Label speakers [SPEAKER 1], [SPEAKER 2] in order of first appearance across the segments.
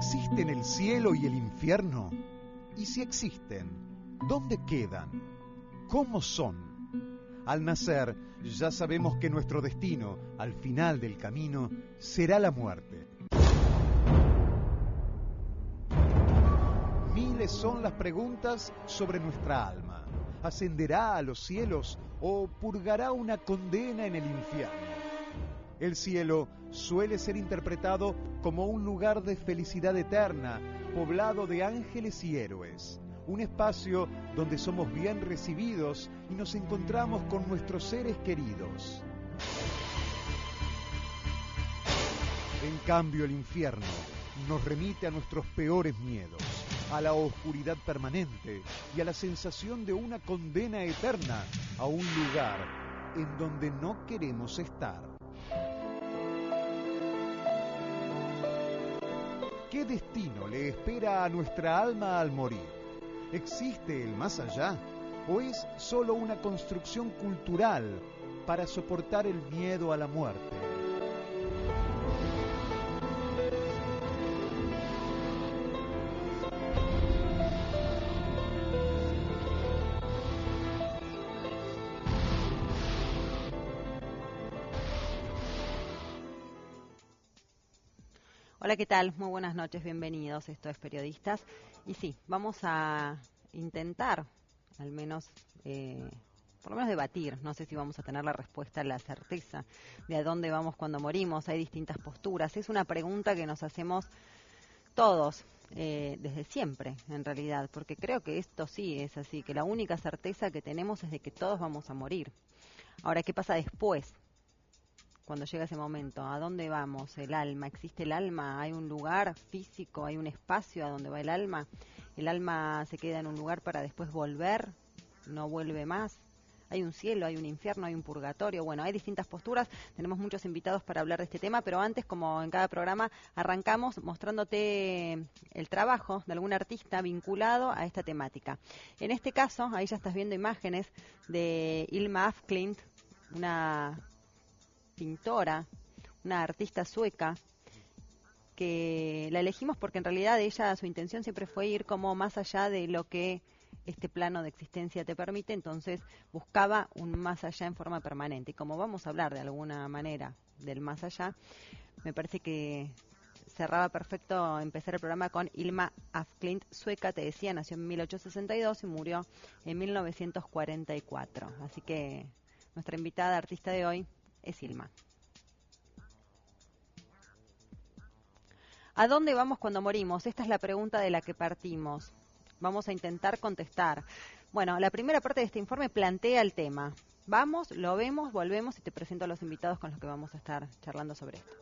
[SPEAKER 1] ¿Existen el cielo y el infierno? Y si existen, ¿dónde quedan? ¿Cómo son? Al nacer, ya sabemos que nuestro destino, al final del camino, será la muerte. Miles son las preguntas sobre nuestra alma. ¿Ascenderá a los cielos o purgará una condena en el infierno? El cielo suele ser interpretado como un lugar de felicidad eterna, poblado de ángeles y héroes. Un espacio donde somos bien recibidos y nos encontramos con nuestros seres queridos. En cambio, el infierno nos remite a nuestros peores miedos, a la oscuridad permanente y a la sensación de una condena eterna a un lugar en donde no queremos estar. ¿Qué destino le espera a nuestra alma al morir? ¿Existe el más allá? ¿O es solo una construcción cultural para soportar el miedo a la muerte?
[SPEAKER 2] Hola, ¿qué tal? Muy buenas noches, bienvenidos. Esto es Periodistas. Y sí, vamos a intentar, al menos, por lo menos debatir. No sé si vamos a tener la respuesta, la certeza de a dónde vamos cuando morimos. Hay distintas posturas. Es una pregunta que nos hacemos todos, desde siempre, en realidad. Porque creo que esto sí es así, que la única certeza que tenemos es de que todos vamos a morir. Ahora, ¿qué pasa después? Cuando llega ese momento, ¿a dónde vamos? ¿El alma? ¿Existe el alma? ¿Hay un lugar físico? ¿Hay un espacio a donde va el alma? ¿El alma se queda en un lugar para después volver? ¿No vuelve más? ¿Hay un cielo? ¿Hay un infierno? ¿Hay un purgatorio? Bueno, hay distintas posturas. Tenemos muchos invitados para hablar de este tema, pero antes, como en cada programa, arrancamos mostrándote el trabajo de algún artista vinculado a esta temática. En este caso, ahí ya estás viendo imágenes de Hilma af Klint, una pintora, una artista sueca, que la elegimos porque en realidad ella, su intención siempre fue ir como más allá de lo que este plano de existencia te permite, entonces buscaba un más allá en forma permanente. Y como vamos a hablar de alguna manera del más allá, me parece que cerraba perfecto empezar el programa con Hilma af Klint, sueca, te decía, nació en 1862 y murió en 1944. Así que nuestra invitada artista de hoy es Hilma. ¿A dónde vamos cuando morimos? Esta es la pregunta de la que partimos. Vamos a intentar contestar. Bueno, la primera parte de este informe plantea el tema. Vamos, lo vemos, volvemos y te presento a los invitados con los que vamos a estar charlando sobre esto.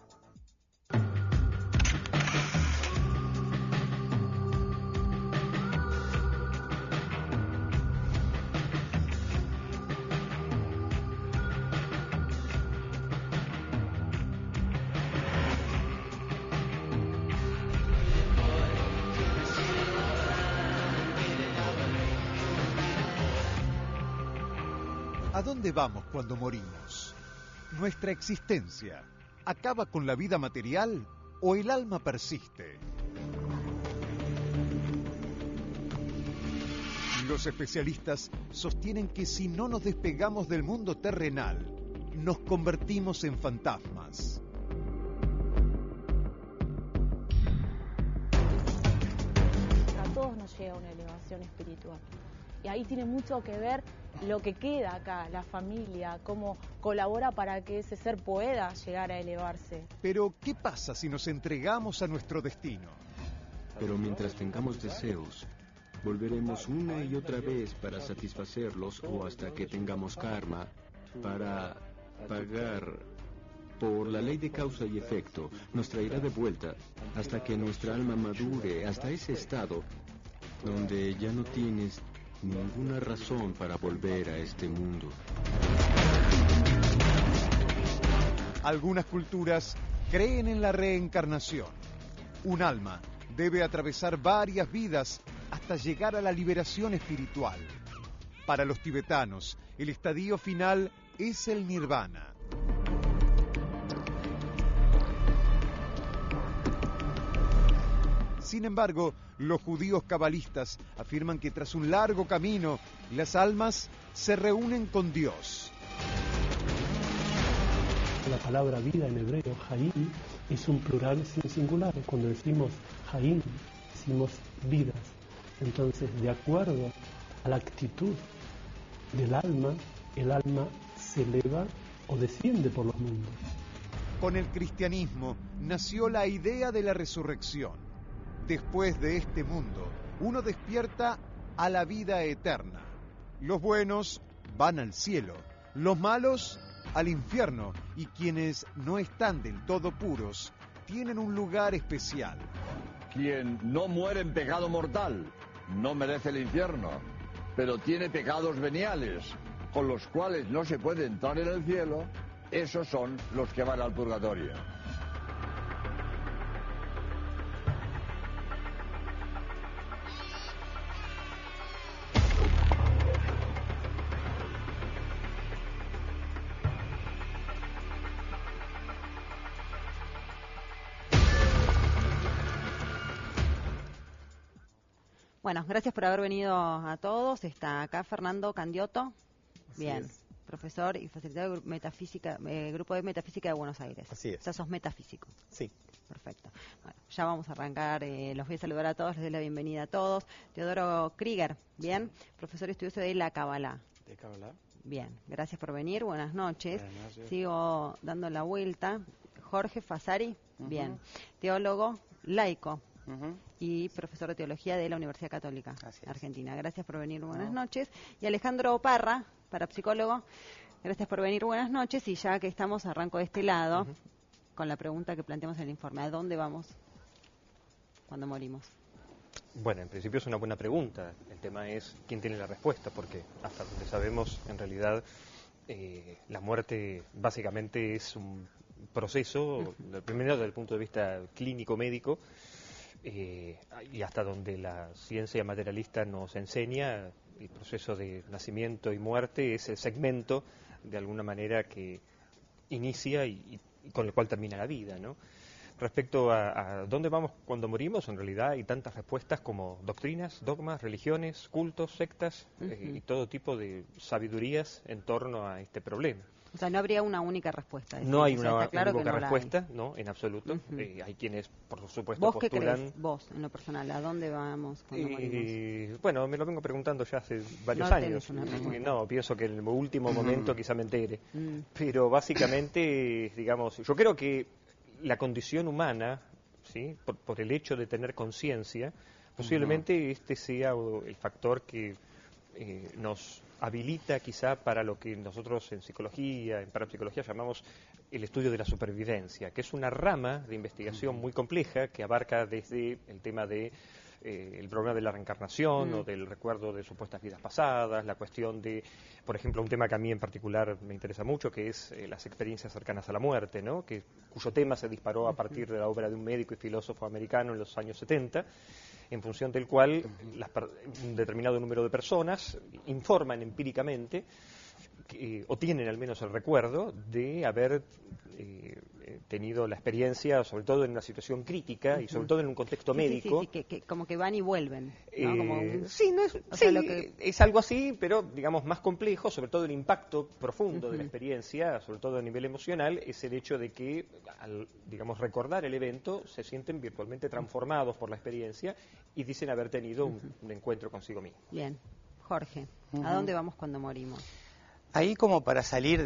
[SPEAKER 1] ¿A dónde vamos cuando morimos? ¿Nuestra existencia acaba con la vida material o el alma persiste? Los especialistas sostienen que si no nos despegamos del mundo terrenal, nos convertimos en fantasmas.
[SPEAKER 3] A todos nos llega una elevación espiritual. Y ahí tiene mucho que ver lo que queda acá, la familia, cómo colabora para que ese ser pueda llegar a elevarse.
[SPEAKER 1] Pero, ¿qué pasa si nos entregamos a nuestro destino?
[SPEAKER 4] Pero mientras tengamos deseos, volveremos una y otra vez para satisfacerlos o hasta que tengamos karma para pagar. Por la ley de causa y efecto, nos traerá de vuelta hasta que nuestra alma madure hasta ese estado donde ya no tienes ninguna razón para volver a este mundo.
[SPEAKER 1] Algunas culturas creen en la reencarnación. Un alma debe atravesar varias vidas hasta llegar a la liberación espiritual. Para los tibetanos, el estadio final es el nirvana. Sin embargo, los judíos cabalistas afirman que tras un largo camino, las almas se reúnen con Dios.
[SPEAKER 5] La palabra vida en hebreo, Hayim, es un plural sin singular. Cuando decimos Hayim, decimos vidas. Entonces, de acuerdo a la actitud del alma, el alma se eleva o desciende por los mundos.
[SPEAKER 1] Con el cristianismo nació la idea de la resurrección. Después de este mundo, uno despierta a la vida eterna. Los buenos van al cielo, los malos al infierno, y quienes no están del todo puros tienen un lugar especial.
[SPEAKER 6] Quien no muere en pecado mortal no merece el infierno, pero tiene pecados veniales, con los cuales no se puede entrar en el cielo. Esos son los que van al purgatorio.
[SPEAKER 2] Bueno, gracias por haber venido a todos. Está acá Fernando Candioto. Bien. Profesor y facilitador de metafísica, Grupo de Metafísica de Buenos Aires.
[SPEAKER 7] Así es.
[SPEAKER 2] O sea, sos metafísico.
[SPEAKER 7] Sí.
[SPEAKER 2] Perfecto. Bueno, ya vamos a arrancar. Los voy a saludar a todos, les doy la bienvenida a todos. Teodoro Krieger, bien. Profesor y estudioso de la Cábala.
[SPEAKER 7] ¿De Cábala?
[SPEAKER 2] Bien, gracias por venir. Buenas noches.
[SPEAKER 7] Buenas noches.
[SPEAKER 2] Sigo dando la vuelta. Jorge Fasari, bien. Teólogo, laico. Y profesor de teología de la Universidad Católica Argentina. Gracias por venir, buenas noches. Y Alejandro Parra, parapsicólogo, gracias por venir, buenas noches. Y ya que estamos, arranco de este lado con la pregunta que planteamos en el informe: ¿a dónde vamos cuando morimos?
[SPEAKER 8] Bueno, en principio es una buena pregunta. El tema es quién tiene la respuesta, porque hasta donde sabemos, en realidad, la muerte básicamente es un proceso, primero desde el punto de vista clínico-médico, y hasta donde la ciencia materialista nos enseña, el proceso de nacimiento y muerte es el segmento, de alguna manera, que inicia y con el cual termina la vida, ¿no? Respecto a dónde vamos cuando morimos, en realidad hay tantas respuestas como doctrinas, dogmas, religiones, cultos, sectas, y todo tipo de sabidurías en torno a este problema.
[SPEAKER 2] O sea, no habría una única respuesta.
[SPEAKER 8] No hay una
[SPEAKER 2] claro
[SPEAKER 8] única
[SPEAKER 2] no
[SPEAKER 8] respuesta, no, en absoluto. Hay quienes, por supuesto,
[SPEAKER 2] ¿Vos
[SPEAKER 8] postulan...
[SPEAKER 2] qué crees, vos, en lo personal, a dónde vamos cuando morimos?
[SPEAKER 8] Bueno, me lo vengo preguntando ya hace varios
[SPEAKER 2] No
[SPEAKER 8] años.
[SPEAKER 2] tenés una respuesta.
[SPEAKER 8] No, pienso que en el último momento quizá me entere. Pero básicamente, digamos, yo creo que la condición humana, ¿sí?, por el hecho de tener conciencia, posiblemente este sea el factor que nos habilita quizá para lo que nosotros en psicología, en parapsicología llamamos el estudio de la supervivencia, que es una rama de investigación muy compleja que abarca desde el tema de el problema de la reencarnación o del recuerdo de supuestas vidas pasadas, la cuestión de, por ejemplo, un tema que a mí en particular me interesa mucho, que es las experiencias cercanas a la muerte, ¿no?, cuyo tema se disparó a partir de la obra de un médico y filósofo americano en los años 70, en función del cual un determinado número de personas informan empíricamente o tienen al menos el recuerdo de haber tenido la experiencia, sobre todo en una situación crítica y sobre todo en un contexto médico.
[SPEAKER 2] Sí, que como que van y vuelven, ¿no?
[SPEAKER 8] Es algo así, pero digamos más complejo, sobre todo el impacto profundo de la experiencia, sobre todo a nivel emocional, es el hecho de que al, digamos, recordar el evento se sienten virtualmente transformados por la experiencia y dicen haber tenido un encuentro consigo mismo.
[SPEAKER 2] Bien, Jorge, ¿a dónde vamos cuando morimos?
[SPEAKER 7] Ahí como para salir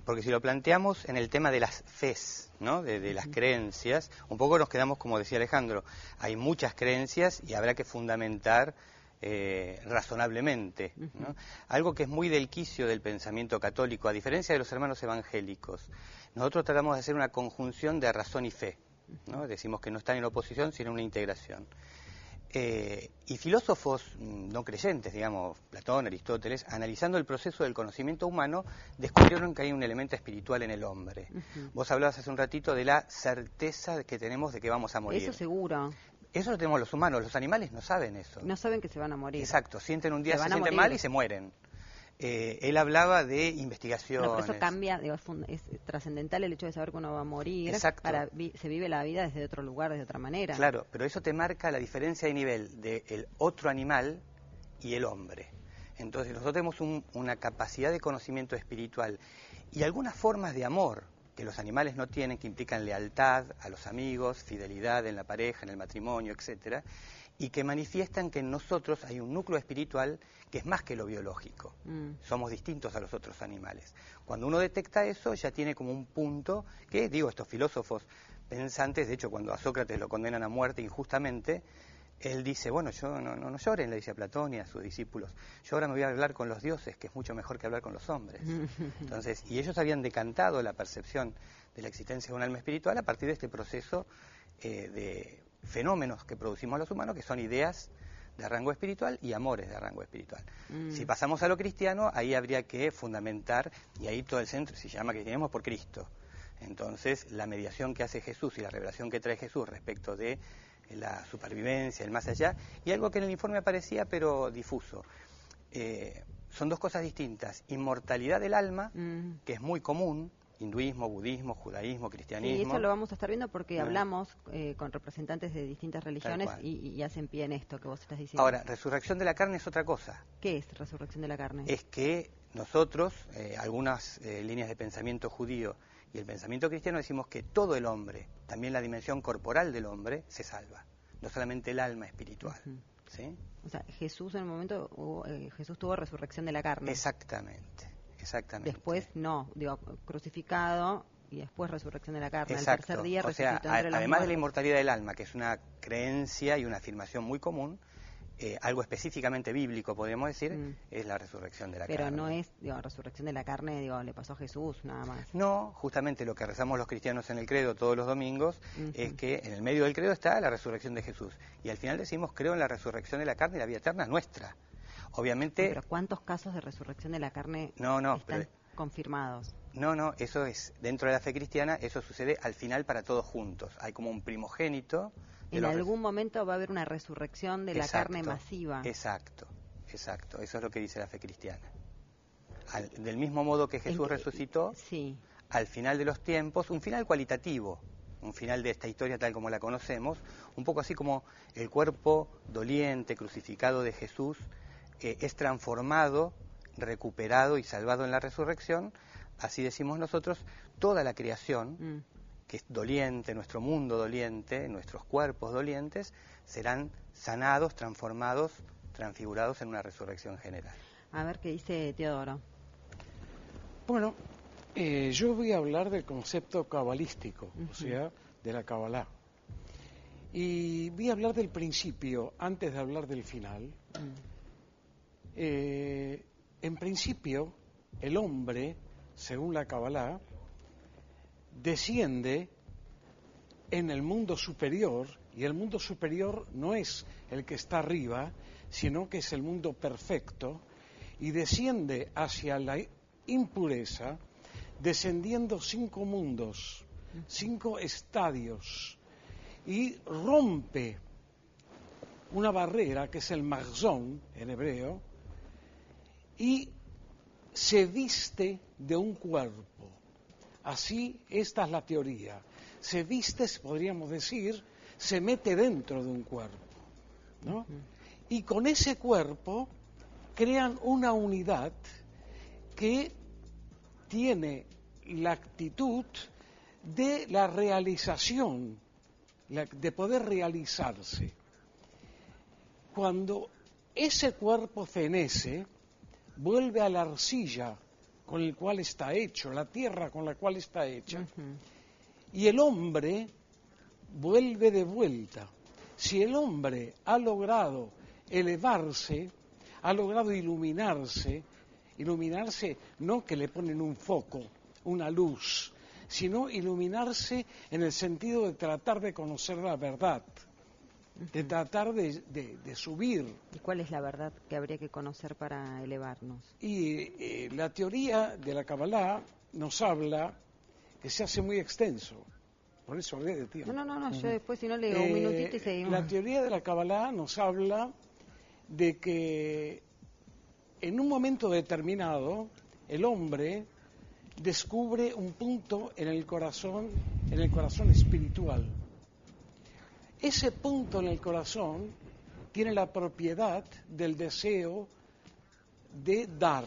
[SPEAKER 7] porque si lo planteamos en el tema de las fes, ¿no?, de las creencias, un poco nos quedamos, como decía Alejandro, hay muchas creencias y habrá que fundamentar razonablemente, ¿no? Algo que es muy del quicio del pensamiento católico, a diferencia de los hermanos evangélicos. Nosotros tratamos de hacer una conjunción de razón y fe, ¿no? Decimos que no están en oposición, sino en una integración. Y filósofos no creyentes, digamos, Platón, Aristóteles, analizando el proceso del conocimiento humano, descubrieron que hay un elemento espiritual en el hombre. Vos hablabas hace un ratito de la certeza que tenemos de que vamos a morir.
[SPEAKER 2] Eso seguro.
[SPEAKER 7] Eso lo tenemos los humanos, los animales no saben eso.
[SPEAKER 2] No saben que se van a morir.
[SPEAKER 7] Exacto, sienten un día, se sienten mal y se mueren. Él hablaba de investigación.
[SPEAKER 2] Pero eso cambia, digo, es trascendental el hecho de saber que uno va a morir.
[SPEAKER 7] Exacto.
[SPEAKER 2] Se vive la vida desde otro lugar, de otra manera.
[SPEAKER 7] Claro, pero eso te marca la diferencia de nivel del otro animal y el hombre. Entonces nosotros tenemos una capacidad de conocimiento espiritual y algunas formas de amor que los animales no tienen, que implican lealtad a los amigos, fidelidad en la pareja, en el matrimonio, etcétera, y que manifiestan que en nosotros hay un núcleo espiritual que es más que lo biológico. Somos distintos a los otros animales. Cuando uno detecta eso, ya tiene como un punto que, digo, estos filósofos pensantes, de hecho, cuando a Sócrates lo condenan a muerte injustamente, él dice, bueno, yo no lloren, le dice a Platón y a sus discípulos, yo ahora me voy a hablar con los dioses, que es mucho mejor que hablar con los hombres. Entonces, y ellos habían decantado la percepción de la existencia de un alma espiritual a partir de este proceso de fenómenos que producimos los humanos, que son ideas de rango espiritual y amores de rango espiritual. Si pasamos a lo cristiano, ahí habría que fundamentar, y ahí todo el centro se llama cristianismo por Cristo. Entonces, la mediación que hace Jesús y la revelación que trae Jesús respecto de la supervivencia, el más allá, y algo que en el informe aparecía pero difuso. Son dos cosas distintas. Inmortalidad del alma, que es muy común, hinduismo, budismo, judaísmo, cristianismo.
[SPEAKER 2] Sí, eso lo vamos a estar viendo porque hablamos con representantes de distintas religiones y hacen pie en esto que vos estás diciendo.
[SPEAKER 7] Ahora, resurrección de la carne es otra cosa.
[SPEAKER 2] ¿Qué es resurrección de la carne?
[SPEAKER 7] Es que nosotros, algunas líneas de pensamiento judío y el pensamiento cristiano, decimos que todo el hombre, también la dimensión corporal del hombre, se salva. No solamente el alma espiritual. ¿Sí?
[SPEAKER 2] O sea, Jesús en el momento, Jesús tuvo resurrección de la carne.
[SPEAKER 7] Exactamente.
[SPEAKER 2] Después no, digo, crucificado y después resurrección de la carne.
[SPEAKER 7] Exacto.
[SPEAKER 2] Al tercer día
[SPEAKER 7] resucitó
[SPEAKER 2] entre los
[SPEAKER 7] además
[SPEAKER 2] muertos.
[SPEAKER 7] de la inmortalidad del alma, que es una creencia y una afirmación muy común, algo específicamente bíblico, podríamos decir, es la resurrección de la carne.
[SPEAKER 2] Pero no es, digo, resurrección de la carne, digo, le pasó a Jesús, nada más.
[SPEAKER 7] No, justamente lo que rezamos los cristianos en el credo todos los domingos es que en el medio del credo está la resurrección de Jesús. Y al final decimos, creo en la resurrección de la carne y la vida eterna nuestra. Obviamente...
[SPEAKER 2] Pero ¿cuántos casos de resurrección de la carne están confirmados?
[SPEAKER 7] No, eso es, dentro de la fe cristiana, eso sucede al final para todos juntos. Hay como un primogénito.
[SPEAKER 2] En algún momento va a haber una resurrección de la carne masiva.
[SPEAKER 7] Exacto, eso es lo que dice la fe cristiana. Del mismo modo que Jesús resucitó, al final de los tiempos, un final cualitativo, un final de esta historia tal como la conocemos, un poco así como el cuerpo doliente, crucificado de Jesús, es transformado, recuperado y salvado en la resurrección, así decimos nosotros, toda la creación, que es doliente, nuestro mundo doliente, nuestros cuerpos dolientes, serán sanados, transformados, transfigurados en una resurrección general.
[SPEAKER 2] A ver qué dice Teodoro.
[SPEAKER 9] Bueno, yo voy a hablar del concepto cabalístico, o sea, de la Kabbalah. Y voy a hablar del principio antes de hablar del final. En principio, el hombre, según la Kabbalah, desciende en el mundo superior, y el mundo superior no es el que está arriba, sino que es el mundo perfecto, y desciende hacia la impureza, descendiendo 5 mundos, 5 estadios, y rompe una barrera que es el marzón en hebreo, y se viste de un cuerpo. Así, esta es la teoría. Se viste, podríamos decir, se mete dentro de un cuerpo, ¿no? Y con ese cuerpo crean una unidad que tiene la actitud de la realización, de poder realizarse. Cuando ese cuerpo fenece, vuelve a la arcilla con el cual está hecho, la tierra con la cual está hecha, y el hombre vuelve de vuelta. Si el hombre ha logrado elevarse, ha logrado iluminarse no que le ponen un foco, una luz, sino iluminarse en el sentido de tratar de conocer la verdad, de tratar de subir.
[SPEAKER 2] ¿Y cuál es la verdad que habría que conocer para elevarnos?
[SPEAKER 9] Y la teoría de la Kabbalah nos habla que se hace muy extenso, por eso hablé de tiempo.
[SPEAKER 2] No, yo después si no le digo un minutito y seguimos.
[SPEAKER 9] La teoría de la Kabbalah nos habla de que en un momento determinado, el hombre descubre un punto en el corazón espiritual. Ese punto en el corazón tiene la propiedad del deseo de dar.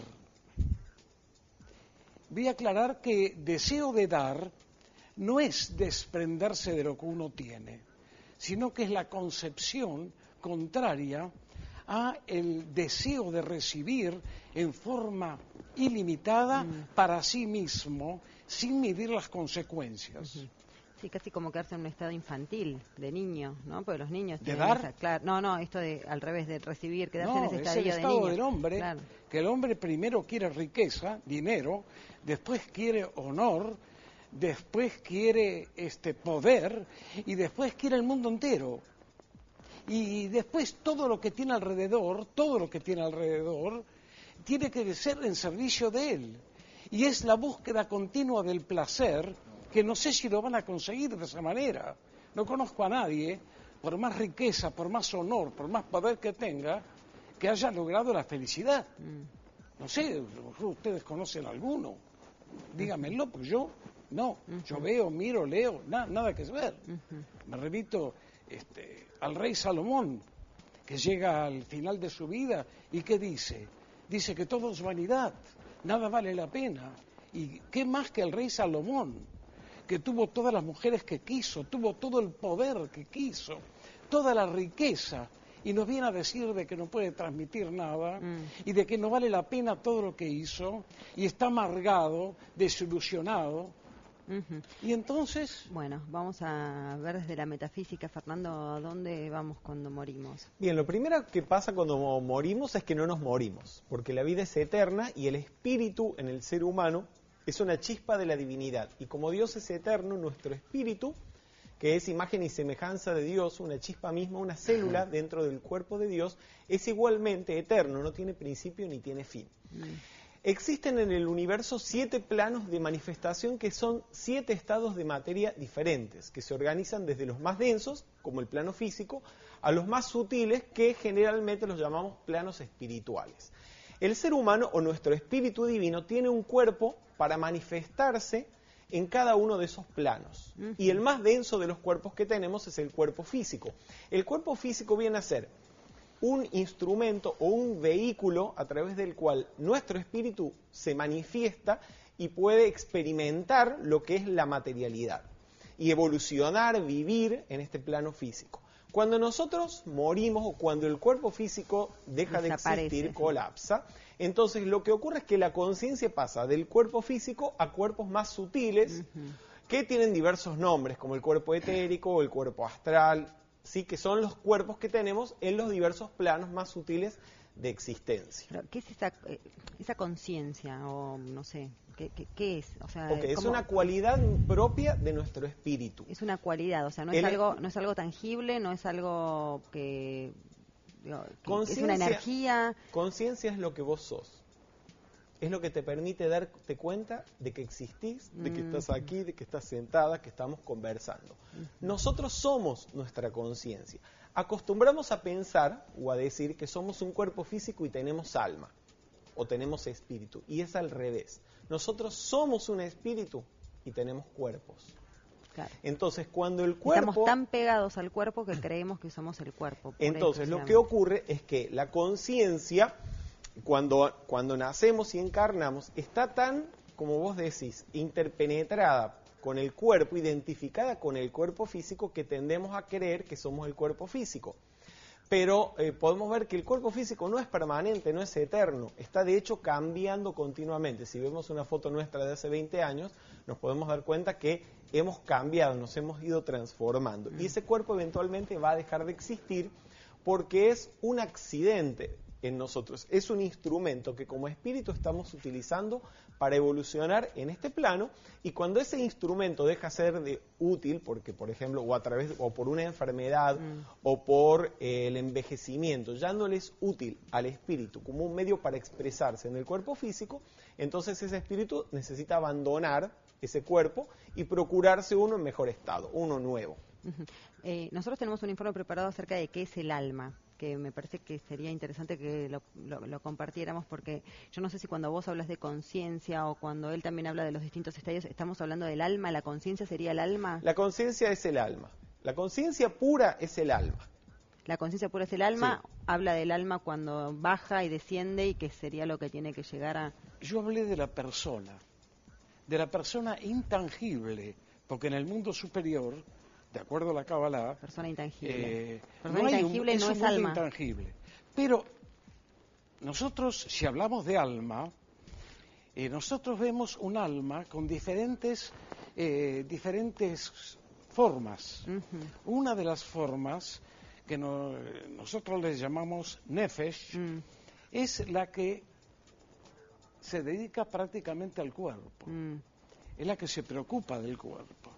[SPEAKER 9] Voy a aclarar que deseo de dar no es desprenderse de lo que uno tiene, sino que es la concepción contraria a el deseo de recibir en forma ilimitada para sí mismo, sin medir las consecuencias.
[SPEAKER 2] Sí, casi como quedarse en un estado infantil, de niño, ¿no? Porque los niños
[SPEAKER 9] ¿De
[SPEAKER 2] tienen
[SPEAKER 9] dar?
[SPEAKER 2] esa, claro, no, esto de al revés, de recibir, quedarse
[SPEAKER 9] No,
[SPEAKER 2] en ese
[SPEAKER 9] es el
[SPEAKER 2] estadio de
[SPEAKER 9] estado
[SPEAKER 2] niño.
[SPEAKER 9] del hombre,
[SPEAKER 2] Claro.
[SPEAKER 9] que el hombre primero quiere riqueza, dinero, después quiere honor, después quiere poder y después quiere el mundo entero. Y después todo lo que tiene alrededor, tiene que ser en servicio de él. Y es la búsqueda continua del placer, que no sé si lo van a conseguir de esa manera. No conozco a nadie, por más riqueza, por más honor, por más poder que tenga, que haya logrado la felicidad. No sé, a lo mejor ustedes conocen alguno. Dígamelo, porque yo no. Yo veo, miro, leo, nada que ver. Me remito al rey Salomón, que llega al final de su vida y ¿qué dice? Dice que todo es vanidad, nada vale la pena. ¿Y qué más que el rey Salomón, que tuvo todas las mujeres que quiso, tuvo todo el poder que quiso, toda la riqueza, y nos viene a decir de que no puede transmitir nada y de que no vale la pena todo lo que hizo y está amargado, desilusionado? Y entonces...
[SPEAKER 2] Bueno, vamos a ver desde la metafísica, Fernando, ¿a dónde vamos cuando morimos?
[SPEAKER 10] Bien, lo primero que pasa cuando morimos es que no nos morimos, porque la vida es eterna y el espíritu en el ser humano es una chispa de la divinidad. Y como Dios es eterno, nuestro espíritu, que es imagen y semejanza de Dios, una chispa misma, una célula dentro del cuerpo de Dios, es igualmente eterno, no tiene principio ni tiene fin. Existen en el universo 7 planos de manifestación que son 7 estados de materia diferentes, que se organizan desde los más densos, como el plano físico, a los más sutiles, que generalmente los llamamos planos espirituales. El ser humano o nuestro espíritu divino tiene un cuerpo para manifestarse en cada uno de esos planos. Y el más denso de los cuerpos que tenemos es el cuerpo físico. El cuerpo físico viene a ser un instrumento o un vehículo a través del cual nuestro espíritu se manifiesta y puede experimentar lo que es la materialidad y evolucionar, vivir en este plano físico. Cuando nosotros morimos o cuando el cuerpo físico deja de existir, colapsa, entonces lo que ocurre es que la conciencia pasa del cuerpo físico a cuerpos más sutiles que tienen diversos nombres, como el cuerpo etérico o el cuerpo astral, sí, que son los cuerpos que tenemos en los diversos planos más sutiles de existencia.
[SPEAKER 2] Pero, ¿qué es esa conciencia? O no sé, ¿qué es? O sea,
[SPEAKER 10] es una cualidad propia de nuestro espíritu.
[SPEAKER 2] Es una cualidad, o sea, no es algo tangible, no es algo que es una energía.
[SPEAKER 10] Conciencia es lo que vos sos. Es lo que te permite darte cuenta de que existís, de que estás aquí, de que estás sentada, que estamos conversando. Nosotros somos nuestra conciencia. Acostumbramos a pensar o a decir que somos un cuerpo físico y tenemos alma, o tenemos espíritu, y es al revés. Nosotros somos un espíritu y tenemos cuerpos.
[SPEAKER 2] Claro.
[SPEAKER 10] Entonces, cuando el cuerpo...
[SPEAKER 2] Estamos tan pegados al cuerpo que creemos que somos el cuerpo.
[SPEAKER 10] Entonces, lo que ocurre es que la conciencia... Cuando nacemos y encarnamos, está tan, como vos decís, interpenetrada con el cuerpo, identificada con el cuerpo físico, que tendemos a creer que somos el cuerpo físico. Pero podemos ver que el cuerpo físico no es permanente, no es eterno, está de hecho cambiando continuamente. Si vemos una foto nuestra de hace 20 años, nos podemos dar cuenta que hemos cambiado, nos hemos ido transformando. Y ese cuerpo eventualmente va a dejar de existir porque es un accidente en nosotros, es un instrumento que como espíritu estamos utilizando para evolucionar en este plano, y cuando ese instrumento deja ser de útil, porque por ejemplo, o por una enfermedad o por el envejecimiento, ya no le es útil al espíritu como un medio para expresarse en el cuerpo físico, entonces ese espíritu necesita abandonar ese cuerpo y procurarse uno en mejor estado, uno nuevo.
[SPEAKER 2] Nosotros tenemos un informe preparado acerca de qué es el alma. que me parece que sería interesante que lo compartiéramos, porque yo no sé si cuando vos hablas de conciencia o cuando él también habla de los distintos estadios, estamos hablando del alma. ¿La conciencia sería el alma?
[SPEAKER 10] La conciencia es el alma. La conciencia pura es el alma.
[SPEAKER 2] La conciencia pura es el alma.
[SPEAKER 10] Sí.
[SPEAKER 2] Habla del alma cuando baja y desciende, y que sería lo que tiene que llegar a...
[SPEAKER 9] Yo hablé de la persona intangible, porque en el mundo superior, de acuerdo a la Kabbalah,
[SPEAKER 2] persona intangible.
[SPEAKER 9] No es un mundo intangible. Pero nosotros, si hablamos de alma, nosotros vemos un alma con diferentes formas. Uh-huh. Una de las formas que nosotros les llamamos nefesh es la que se dedica prácticamente al cuerpo. Es la que se preocupa del cuerpo.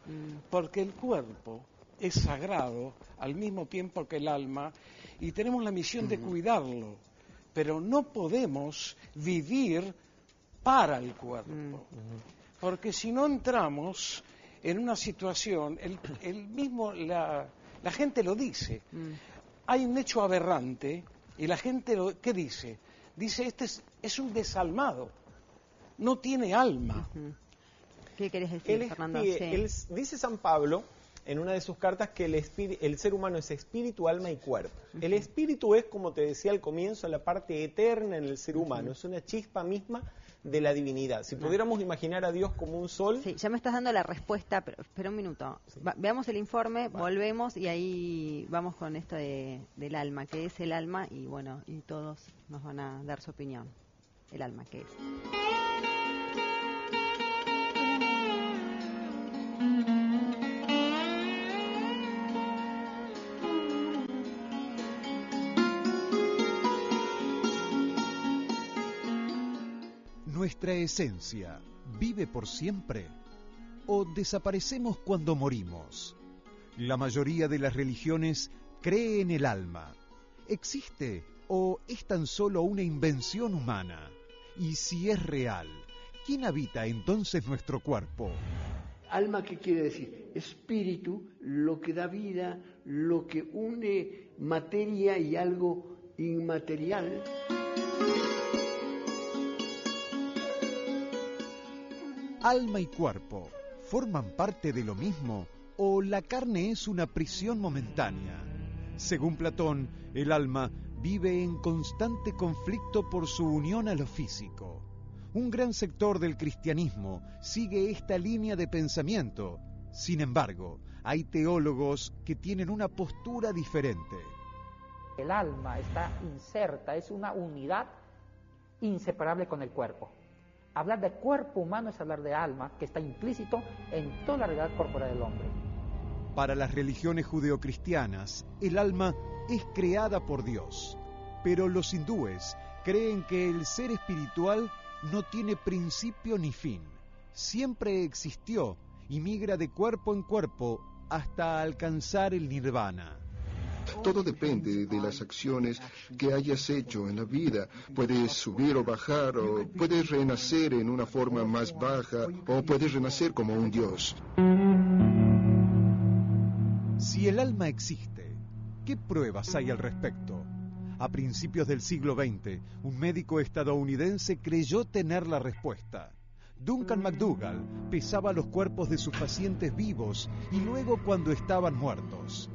[SPEAKER 9] Porque el cuerpo es sagrado al mismo tiempo que el alma, y tenemos la misión de cuidarlo, pero no podemos vivir para el cuerpo, porque si no entramos en una situación, la gente lo dice, hay un hecho aberrante y la gente ¿qué dice? Dice, este es un desalmado, no tiene alma.
[SPEAKER 2] ¿Qué querés decir, Fernando?
[SPEAKER 10] Dice San Pablo en una de sus cartas que el ser humano es espíritu, alma y cuerpo. El espíritu es, como te decía al comienzo, la parte eterna en el ser humano, es una chispa misma de la divinidad. Si pudiéramos imaginar a Dios como un sol...
[SPEAKER 2] Sí, ya me estás dando la respuesta, pero espera un minuto. Sí. Veamos el informe, volvemos y ahí vamos con esto del alma. ¿Qué es el alma? Y bueno, y todos nos van a dar su opinión. El alma, ¿qué es?
[SPEAKER 1] ¿Nuestra esencia vive por siempre o desaparecemos cuando morimos? La mayoría de las religiones cree en el alma. ¿Existe o es tan solo una invención humana? Y si es real, ¿quién habita entonces nuestro cuerpo?
[SPEAKER 11] Alma, ¿qué quiere decir? Espíritu, lo que da vida, lo que une materia y algo inmaterial.
[SPEAKER 1] ¿Alma y cuerpo forman parte de lo mismo o la carne es una prisión momentánea? Según Platón, el alma vive en constante conflicto por su unión a lo físico. Un gran sector del cristianismo sigue esta línea de pensamiento. Sin embargo, hay teólogos que tienen una postura diferente.
[SPEAKER 12] El alma está inserta, es una unidad inseparable con el cuerpo. Hablar de cuerpo humano es hablar de alma, que está implícito en toda la realidad corporal del hombre.
[SPEAKER 1] Para las religiones judeocristianas, el alma es creada por Dios, pero los hindúes creen que el ser espiritual no tiene principio ni fin. Siempre existió y migra de cuerpo en cuerpo hasta alcanzar el nirvana.
[SPEAKER 13] Todo depende de las acciones que hayas hecho en la vida. Puedes subir o bajar, o puedes renacer en una forma más baja, o puedes renacer como un dios.
[SPEAKER 1] Si el alma existe, ¿qué pruebas hay al respecto? A principios del siglo XX, un médico estadounidense creyó tener la respuesta. Duncan McDougall pesaba los cuerpos de sus pacientes vivos y luego cuando estaban muertos.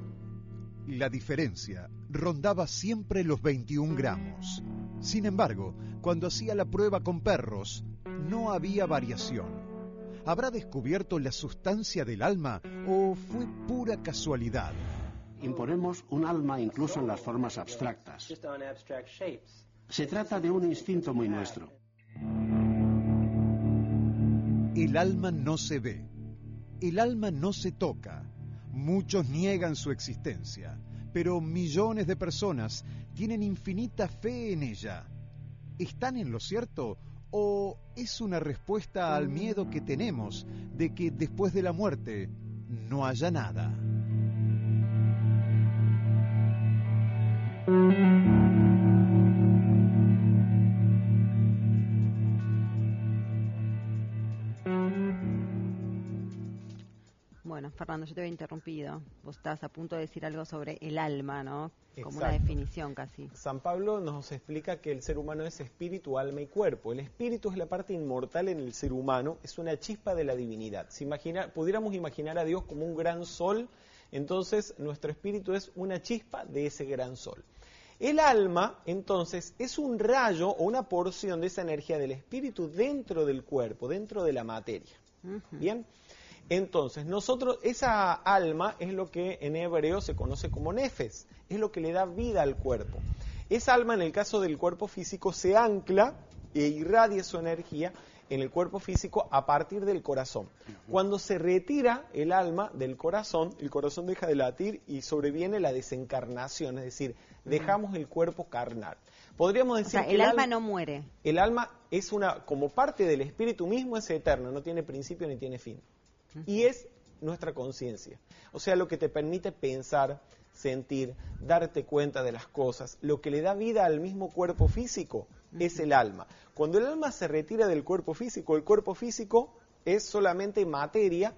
[SPEAKER 1] La diferencia rondaba siempre los 21 gramos. Sin embargo, cuando hacía la prueba con perros, no había variación. ¿Habrá descubierto la sustancia del alma o fue pura casualidad?
[SPEAKER 14] Imponemos un alma incluso en las formas abstractas. Se trata de un instinto muy nuestro.
[SPEAKER 1] El alma no se ve. El alma no se toca. Muchos niegan su existencia, pero millones de personas tienen infinita fe en ella. ¿Están en lo cierto o es una respuesta al miedo que tenemos de que después de la muerte no haya nada?
[SPEAKER 2] Bueno, Fernando, yo te había interrumpido. Vos estás a punto de decir algo sobre el alma, ¿no? Como una
[SPEAKER 10] Exacto.
[SPEAKER 2] definición casi.
[SPEAKER 10] San Pablo nos explica que el ser humano es espíritu, alma y cuerpo. El espíritu es la parte inmortal en el ser humano, es una chispa de la divinidad. Si pudiéramos imaginar a Dios como un gran sol, entonces nuestro espíritu es una chispa de ese gran sol. El alma, entonces, es un rayo o una porción de esa energía del espíritu dentro del cuerpo, dentro de la materia. ¿Bien? Entonces, esa alma es lo que en hebreo se conoce como nefes, es lo que le da vida al cuerpo. Esa alma, en el caso del cuerpo físico, se ancla e irradia su energía en el cuerpo físico a partir del corazón. Cuando se retira el alma del corazón, el corazón deja de latir y sobreviene la desencarnación, es decir, dejamos el cuerpo carnal. Podríamos decir que
[SPEAKER 2] el alma no muere.
[SPEAKER 10] El alma es como parte del espíritu mismo, es eterno, no tiene principio ni tiene fin. Y es nuestra conciencia. O sea, lo que te permite pensar, sentir, darte cuenta de las cosas. Lo que le da vida al mismo cuerpo físico es el alma. Cuando el alma se retira del cuerpo físico, el cuerpo físico es solamente materia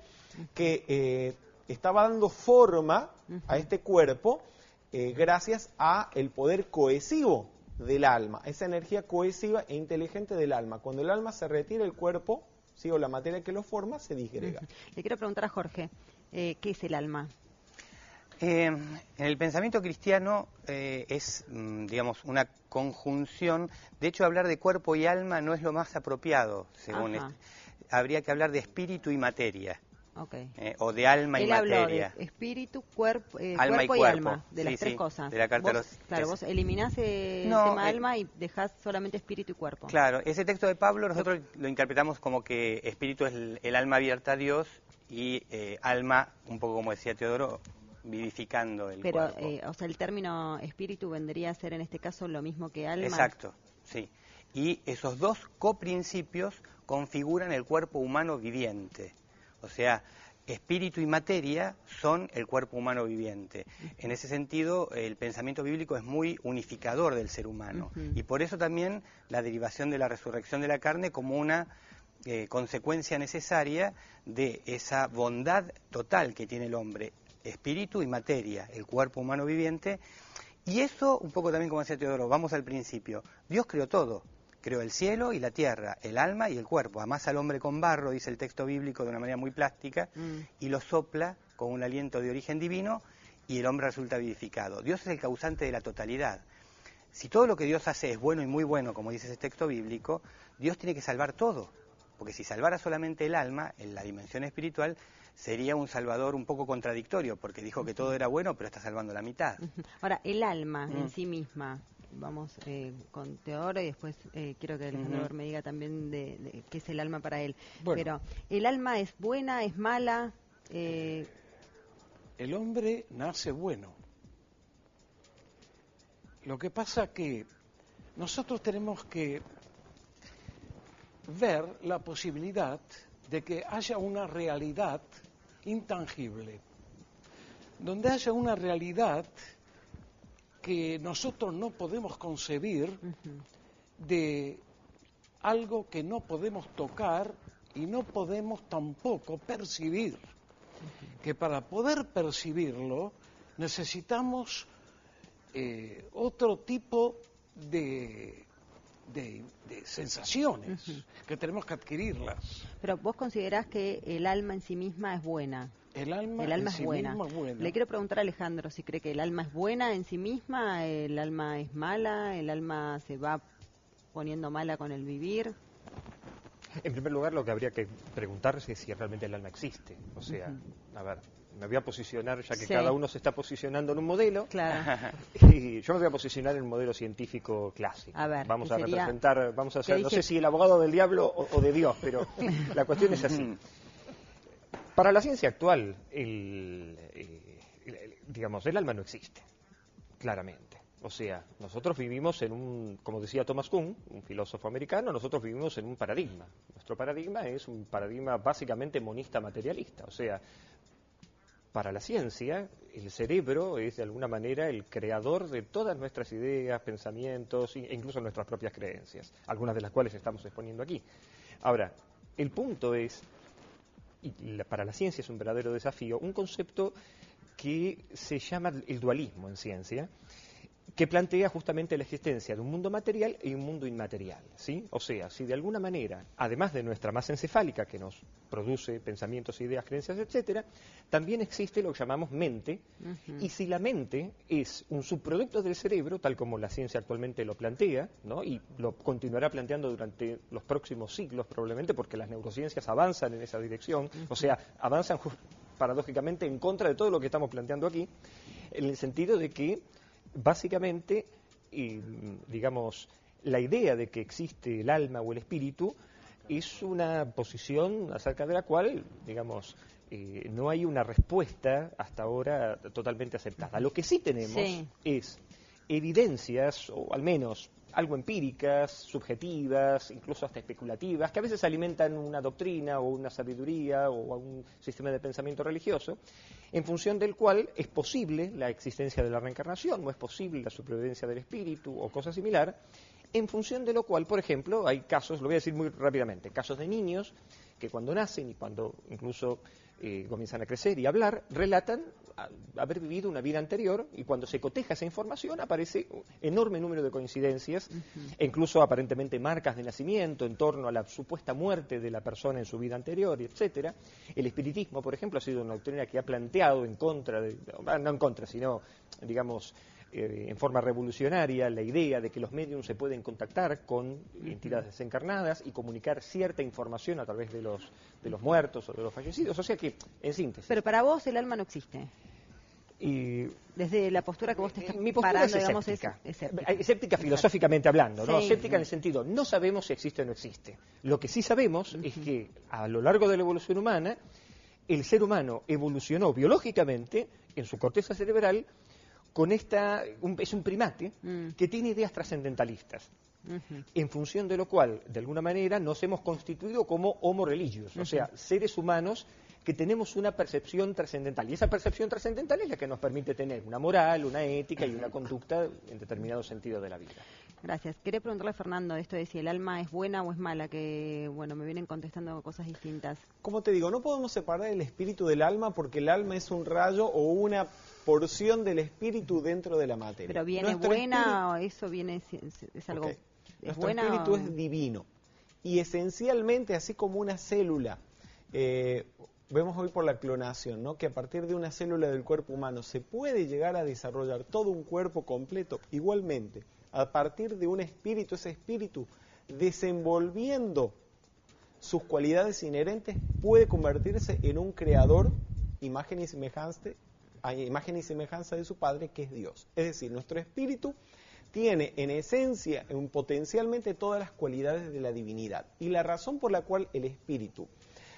[SPEAKER 10] que estaba dando forma a este cuerpo gracias a el poder cohesivo del alma, esa energía cohesiva e inteligente del alma. Cuando el alma se retira, el cuerpo, o la materia que lo forma, se disgrega.
[SPEAKER 2] Le quiero preguntar a Jorge, ¿qué es el alma?
[SPEAKER 7] En el pensamiento cristiano es, digamos, una conjunción. De hecho, hablar de cuerpo y alma no es lo más apropiado, según habría que hablar de espíritu y materia. O de alma y materia.
[SPEAKER 2] Él habló de espíritu, cuerpo y alma, de las tres cosas.
[SPEAKER 7] De la carta
[SPEAKER 2] vos eliminás el tema alma y dejás solamente espíritu y cuerpo.
[SPEAKER 7] Claro, ese texto de Pablo nosotros lo interpretamos como que espíritu es el alma abierta a Dios y alma, un poco como decía Teodoro, vivificando el cuerpo.
[SPEAKER 2] Pero, o sea, el término espíritu vendría a ser en este caso lo mismo que alma.
[SPEAKER 7] Exacto, sí. Y esos dos coprincipios configuran el cuerpo humano viviente. O sea, espíritu y materia son el cuerpo humano viviente. En ese sentido, el pensamiento bíblico es muy unificador del ser humano. Y por eso también la derivación de la resurrección de la carne como una consecuencia necesaria de esa bondad total que tiene el hombre. Espíritu y materia, el cuerpo humano viviente. Y eso, un poco también como decía Teodoro, vamos al principio. Dios creó todo. Creó el cielo y la tierra, el alma y el cuerpo. Amás al hombre con barro, dice el texto bíblico de una manera muy plástica, y lo sopla con un aliento de origen divino y el hombre resulta vivificado. Dios es el causante de la totalidad. Si todo lo que Dios hace es bueno y muy bueno, como dice ese texto bíblico, Dios tiene que salvar todo. Porque si salvara solamente el alma, en la dimensión espiritual, sería un salvador un poco contradictorio, porque dijo que todo era bueno, pero está salvando la mitad.
[SPEAKER 2] Ahora, el alma en sí misma... Vamos con Teodoro y después quiero que Alejandro me diga también de qué es el alma para él. Bueno. Pero, ¿el alma es buena, es mala?
[SPEAKER 9] El hombre nace bueno. Lo que pasa que nosotros tenemos que ver la posibilidad de que haya una realidad intangible, donde haya una realidad que nosotros no podemos concebir de algo que no podemos tocar y no podemos tampoco percibir. Que para poder percibirlo necesitamos otro tipo de sensaciones que tenemos que adquirirlas.
[SPEAKER 2] Pero vos considerás que el alma en sí misma es buena.
[SPEAKER 9] El alma
[SPEAKER 2] es buena. Le quiero preguntar a Alejandro si cree que el alma es buena en sí misma, el alma es mala, el alma se va poniendo mala con el vivir.
[SPEAKER 8] En primer lugar, lo que habría que preguntarse es si realmente el alma existe. O sea, a ver, me voy a posicionar, ya que cada uno se está posicionando en un modelo,
[SPEAKER 2] claro.
[SPEAKER 8] Y yo me voy a posicionar en un modelo científico clásico.
[SPEAKER 2] A ver,
[SPEAKER 8] vamos a representar, vamos a hacer, no sé si el abogado del diablo o de Dios, pero la cuestión es así. Para la ciencia actual, digamos, el alma no existe, claramente. O sea, nosotros vivimos en un, como decía Thomas Kuhn, un filósofo americano, nosotros vivimos en un paradigma. Nuestro paradigma es un paradigma básicamente monista materialista. O sea, para la ciencia, el cerebro es de alguna manera el creador de todas nuestras ideas, pensamientos e incluso nuestras propias creencias, algunas de las cuales estamos exponiendo aquí. Ahora, el punto es y para la ciencia es un verdadero desafío, un concepto que se llama el dualismo en ciencia, que plantea justamente la existencia de un mundo material y un mundo inmaterial, ¿sí? O sea, si de alguna manera, además de nuestra masa encefálica que nos produce pensamientos, ideas, creencias, etcétera, también existe lo que llamamos mente, y si la mente es un subproducto del cerebro, tal como la ciencia actualmente lo plantea, ¿no? Y lo continuará planteando durante los próximos siglos probablemente, porque las neurociencias avanzan en esa dirección, o sea, avanzan paradójicamente en contra de todo lo que estamos planteando aquí, en el sentido de que básicamente, digamos, la idea de que existe el alma o el espíritu es una posición acerca de la cual, digamos, no hay una respuesta hasta ahora totalmente aceptada. Lo que sí tenemos es evidencias, o al menos algo empíricas, subjetivas, incluso hasta especulativas, que a veces alimentan una doctrina o una sabiduría o un sistema de pensamiento religioso, en función del cual es posible la existencia de la reencarnación, o es posible la supervivencia del espíritu, o cosa similar, en función de lo cual, por ejemplo, hay casos, lo voy a decir muy rápidamente, casos de niños que cuando nacen y cuando incluso comienzan a crecer y hablar, relatan haber vivido una vida anterior, y cuando se coteja esa información aparece un enorme número de coincidencias, e incluso aparentemente marcas de nacimiento en torno a la supuesta muerte de la persona en su vida anterior, etcétera. El espiritismo, por ejemplo, ha sido una doctrina que ha planteado en contra, no en contra, sino, digamos, en forma revolucionaria, la idea de que los médiums se pueden contactar con entidades desencarnadas y comunicar cierta información a través de los muertos o de los fallecidos. O sea que, en síntesis.
[SPEAKER 2] Pero para vos el alma no existe. Desde la postura que vos te estás parando, digamos, es escéptica.
[SPEAKER 8] Escéptica filosóficamente hablando, ¿no?
[SPEAKER 2] Sí.
[SPEAKER 8] Escéptica en el sentido, no sabemos si existe o no existe. Lo que sí sabemos es que a lo largo de la evolución humana, el ser humano evolucionó biológicamente en su corteza cerebral con es un primate que tiene ideas trascendentalistas. En función de lo cual, de alguna manera, nos hemos constituido como homo religios, o sea, seres humanos que tenemos una percepción trascendental. Y esa percepción trascendental es la que nos permite tener una moral, una ética y una conducta en determinado sentido de la vida.
[SPEAKER 2] Gracias. Quería preguntarle a Fernando esto de si el alma es buena o es mala, que, bueno, me vienen contestando cosas distintas.
[SPEAKER 10] Como te digo, no podemos separar el espíritu del alma porque el alma es un rayo o una porción del espíritu dentro de la materia.
[SPEAKER 2] Pero viene buena, o eso viene, es algo...
[SPEAKER 10] Okay.
[SPEAKER 2] ¿Es
[SPEAKER 10] Nuestro
[SPEAKER 2] buena
[SPEAKER 10] espíritu
[SPEAKER 2] o...?
[SPEAKER 10] es divino. Y esencialmente, así como una célula, vemos hoy por la clonación, ¿no? Que a partir de una célula del cuerpo humano se puede llegar a desarrollar todo un cuerpo completo. Igualmente, a partir de un espíritu, ese espíritu, desenvolviendo sus cualidades inherentes, puede convertirse en un creador, imagen y semejanza de su Padre, que es Dios. Es decir, nuestro espíritu tiene en esencia, potencialmente, todas las cualidades de la divinidad. Y la razón por la cual el espíritu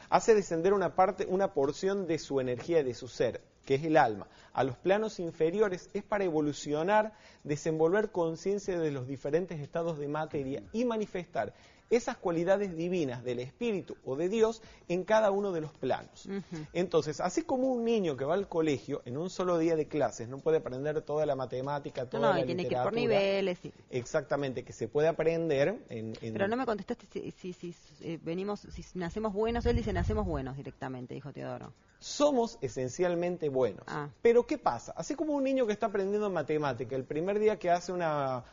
[SPEAKER 10] hace descender una porción de su energía, de su ser, que es el alma, a los planos inferiores, es para evolucionar, desenvolver conciencia de los diferentes estados de materia y manifestar esas cualidades divinas del espíritu o de Dios en cada uno de los planos. Entonces, así como un niño que va al colegio en un solo día de clases no puede aprender toda la matemática, toda la
[SPEAKER 2] tiene
[SPEAKER 10] literatura,
[SPEAKER 2] que ir por niveles. Sí.
[SPEAKER 10] Exactamente, que se puede aprender
[SPEAKER 2] Pero no me contestaste si nacemos buenos. Él dice nacemos buenos directamente, dijo Teodoro.
[SPEAKER 10] Somos esencialmente buenos. Pero ¿qué pasa? Así como un niño que está aprendiendo matemática, el primer día que hace una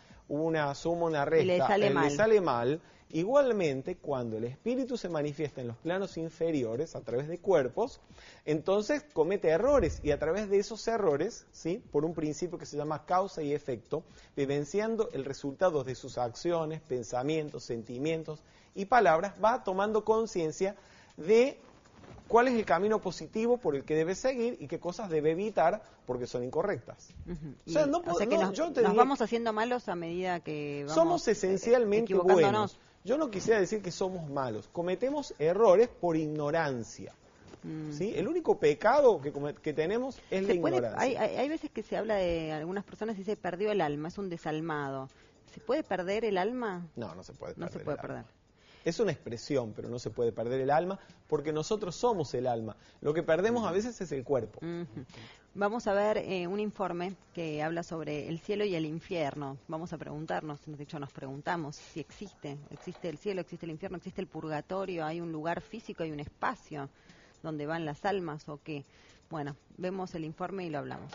[SPEAKER 10] suma, una resta, le sale mal. Igualmente, cuando el espíritu se manifiesta en los planos inferiores a través de cuerpos, entonces comete errores, y a través de esos errores, ¿sí?, por un principio que se llama causa y efecto, vivenciando el resultado de sus acciones, pensamientos, sentimientos y palabras, va tomando conciencia de cuál es el camino positivo por el que debe seguir y qué cosas debe evitar porque son incorrectas.
[SPEAKER 2] Nos vamos haciendo malos a medida que vamos
[SPEAKER 10] somos esencialmente buenos. Yo no quisiera decir que somos malos. Cometemos errores por ignorancia. ¿Sí? El único pecado que tenemos es la ignorancia.
[SPEAKER 2] Hay veces que se habla de algunas personas y se perdió el alma, es un desalmado. ¿Se puede perder el alma?
[SPEAKER 10] No, no se puede perder.
[SPEAKER 2] No se puede perder.
[SPEAKER 10] Es una expresión, pero no se puede perder el alma porque nosotros somos el alma. Lo que perdemos a veces es el cuerpo.
[SPEAKER 2] Vamos a ver un informe que habla sobre el cielo y el infierno. Vamos a preguntarnos, de hecho nos preguntamos si existe el cielo, existe el infierno, existe el purgatorio, hay un lugar físico, hay un espacio donde van las almas o qué? Bueno, vemos el informe y lo hablamos.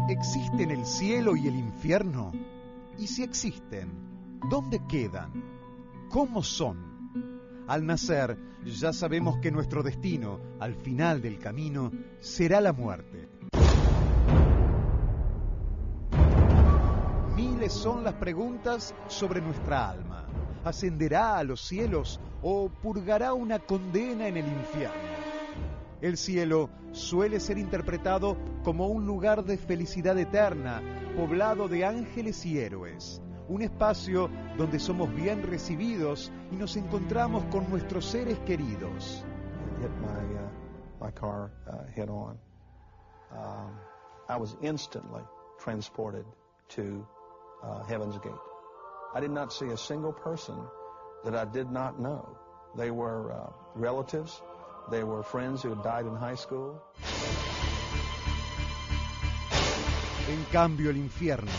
[SPEAKER 1] ¿Existen el cielo y el infierno? Y si existen, ¿dónde quedan? ¿Cómo son? Al nacer, ya sabemos que nuestro destino, al final del camino, será la muerte. Miles son las preguntas sobre nuestra alma. ¿Ascenderá a los cielos o purgará una condena en el infierno? El cielo suele ser interpretado como un lugar de felicidad eterna, poblado de ángeles y héroes. Un espacio donde somos bien recibidos y nos encontramos con nuestros seres queridos.
[SPEAKER 15] My car head on. I was instantly transported to Heaven's Gate. I did not see a single person that I did not know. They were relatives. They were friends who had died in high school.
[SPEAKER 1] En cambio, el infierno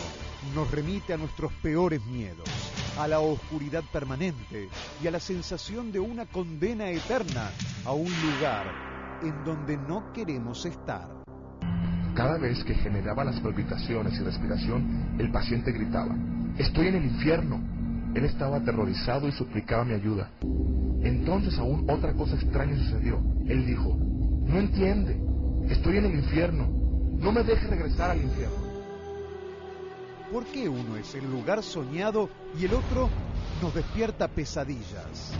[SPEAKER 1] nos remite a nuestros peores miedos, a la oscuridad permanente y a la sensación de una condena eterna a un lugar en donde no queremos estar.
[SPEAKER 16] Cada vez que generaba las palpitaciones y respiración, el paciente gritaba: «Estoy en el infierno». Él estaba aterrorizado y suplicaba mi ayuda. Entonces aún otra cosa extraña sucedió. Él dijo: «No entiende, estoy en el infierno, no me deje regresar al infierno».
[SPEAKER 1] ¿Por qué uno es el lugar soñado y el otro nos despierta pesadillas?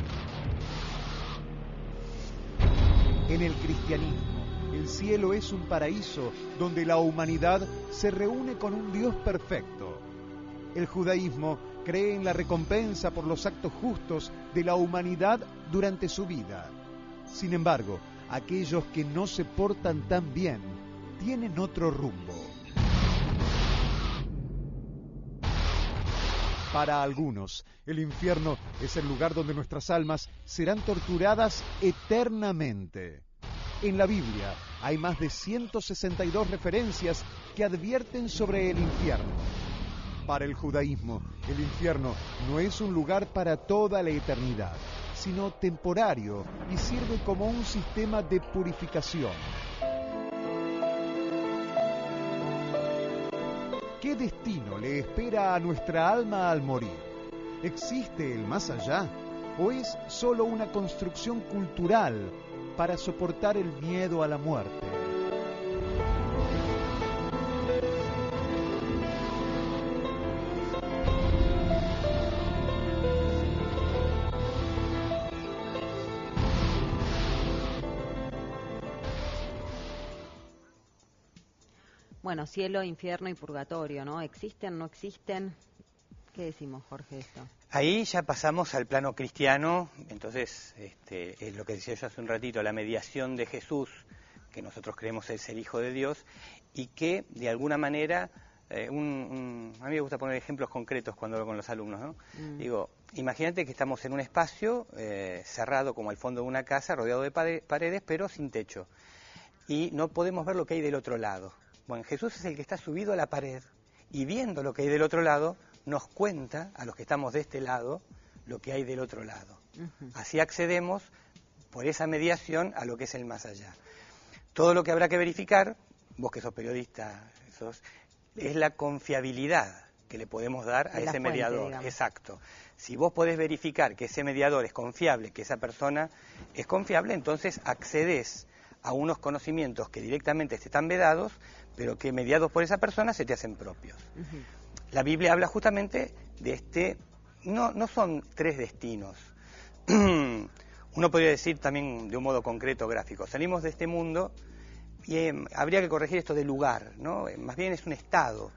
[SPEAKER 1] En el cristianismo, el cielo es un paraíso donde la humanidad se reúne con un Dios perfecto. El judaísmo cree en la recompensa por los actos justos de la humanidad durante su vida. Sin embargo, aquellos que no se portan tan bien tienen otro rumbo. Para algunos, el infierno es el lugar donde nuestras almas serán torturadas eternamente. En la Biblia hay más de 162 referencias que advierten sobre el infierno. Para el judaísmo, el infierno no es un lugar para toda la eternidad, sino temporario y sirve como un sistema de purificación. ¿Qué destino le espera a nuestra alma al morir? ¿Existe el más allá? ¿O es solo una construcción cultural para soportar el miedo a la muerte?
[SPEAKER 2] Bueno, cielo, infierno y purgatorio, ¿no? ¿Existen, no existen? ¿Qué decimos, Jorge, esto?
[SPEAKER 7] Ahí ya pasamos al plano cristiano, entonces es lo que decía yo hace un ratito, la mediación de Jesús, que nosotros creemos es el Hijo de Dios, y que de alguna manera, a mí me gusta poner ejemplos concretos cuando hablo con los alumnos, ¿no? Digo, imagínate que estamos en un espacio cerrado como al fondo de una casa, rodeado de paredes, pero sin techo, y no podemos ver lo que hay del otro lado. Bueno, Jesús es el que está subido a la pared y viendo lo que hay del otro lado, nos cuenta a los que estamos de este lado lo que hay del otro lado. Así accedemos por esa mediación a lo que es el más allá. Todo lo que habrá que verificar, vos que sos periodista, es la confiabilidad que le podemos dar a ese mediador. Exacto. Si vos podés verificar que ese mediador es confiable, que esa persona es confiable, entonces accedes a unos conocimientos que directamente te están vedados, pero que mediados por esa persona se te hacen propios. La Biblia habla justamente de no son tres destinos. Uno podría decir también de un modo concreto, gráfico, salimos de este mundo y habría que corregir esto de lugar, ¿no? Más bien es un estado,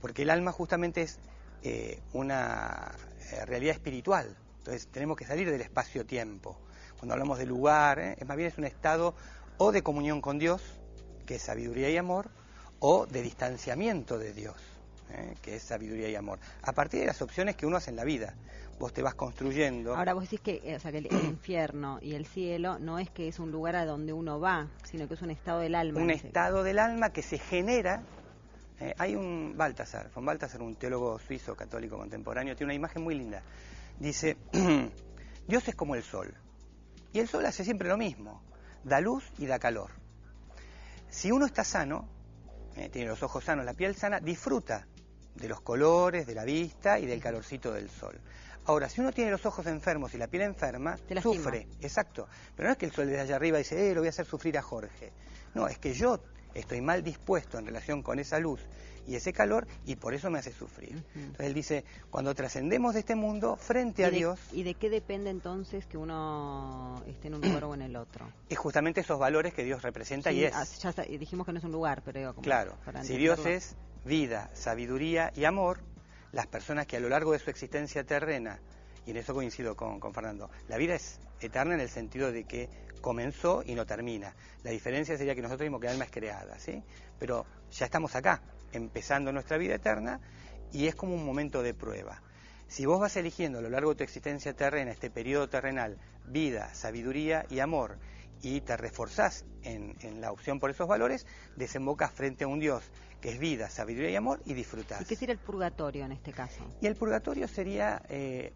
[SPEAKER 7] porque el alma justamente es una realidad espiritual, Entonces tenemos que salir del espacio-tiempo. Cuando hablamos de lugar, es más bien es un estado o de comunión con Dios, que es sabiduría y amor, o de distanciamiento de Dios, que es sabiduría y amor. A partir de las opciones que uno hace en la vida, vos te vas construyendo.
[SPEAKER 2] Ahora vos decís que, o sea, que el infierno y el cielo no es que es un lugar a donde uno va, sino que es un estado del alma.
[SPEAKER 7] Un estado del alma que se genera. Hay un Baltasar, von Baltasar, un teólogo suizo católico contemporáneo, tiene una imagen muy linda. Dice, Dios es como el sol, y el sol hace siempre lo mismo, da luz y da calor. Si uno está sano, tiene los ojos sanos, la piel sana, disfruta de los colores, de la vista y del calorcito del sol. Ahora, si uno tiene los ojos enfermos y la piel enferma, sufre, exacto. Pero no es que el sol desde allá arriba dice, lo voy a hacer sufrir a Jorge. No, es que yo estoy mal dispuesto en relación con esa luz y ese calor, y por eso me hace sufrir. Entonces él dice, cuando trascendemos de este mundo, frente a Dios...
[SPEAKER 2] ¿Y de qué depende entonces que uno esté en un lugar o en el otro?
[SPEAKER 7] Es justamente esos valores que Dios representa,
[SPEAKER 2] sí,
[SPEAKER 7] y es...
[SPEAKER 2] Ya dijimos que no es un lugar, pero digo, como
[SPEAKER 7] claro, si Dios es vida, sabiduría y amor, las personas que a lo largo de su existencia terrena, y en eso coincido con Fernando, la vida es eterna en el sentido de que comenzó y no termina. La diferencia sería que nosotros mismos que el alma es creada, ¿sí? Pero ya estamos acá, empezando nuestra vida eterna, y es como un momento de prueba. Si vos vas eligiendo a lo largo de tu existencia terrena, este periodo terrenal, vida, sabiduría y amor, y te reforzás en la opción por esos valores, desembocas frente a un Dios que es vida, sabiduría y amor, y disfrutás.
[SPEAKER 2] ¿Y qué sería el purgatorio en este caso?
[SPEAKER 7] Y el purgatorio sería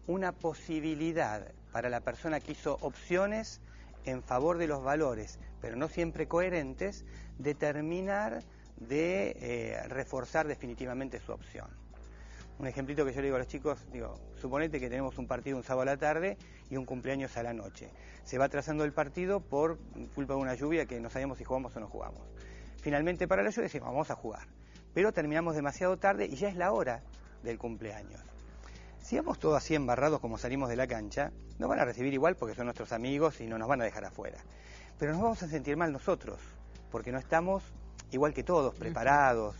[SPEAKER 7] una posibilidad para la persona que hizo opciones en favor de los valores, pero no siempre coherentes, de terminar de reforzar definitivamente su opción. Un ejemplito que yo le digo a los chicos, suponete que tenemos un partido un sábado a la tarde y un cumpleaños a la noche. Se va atrasando el partido por culpa de una lluvia que no sabíamos si jugamos o no jugamos. Finalmente para la lluvia decimos, vamos a jugar. Pero terminamos demasiado tarde y ya es la hora del cumpleaños. Si vamos todos así embarrados como salimos de la cancha, nos van a recibir igual porque son nuestros amigos y no nos van a dejar afuera. Pero nos vamos a sentir mal nosotros, porque no estamos igual que todos, preparados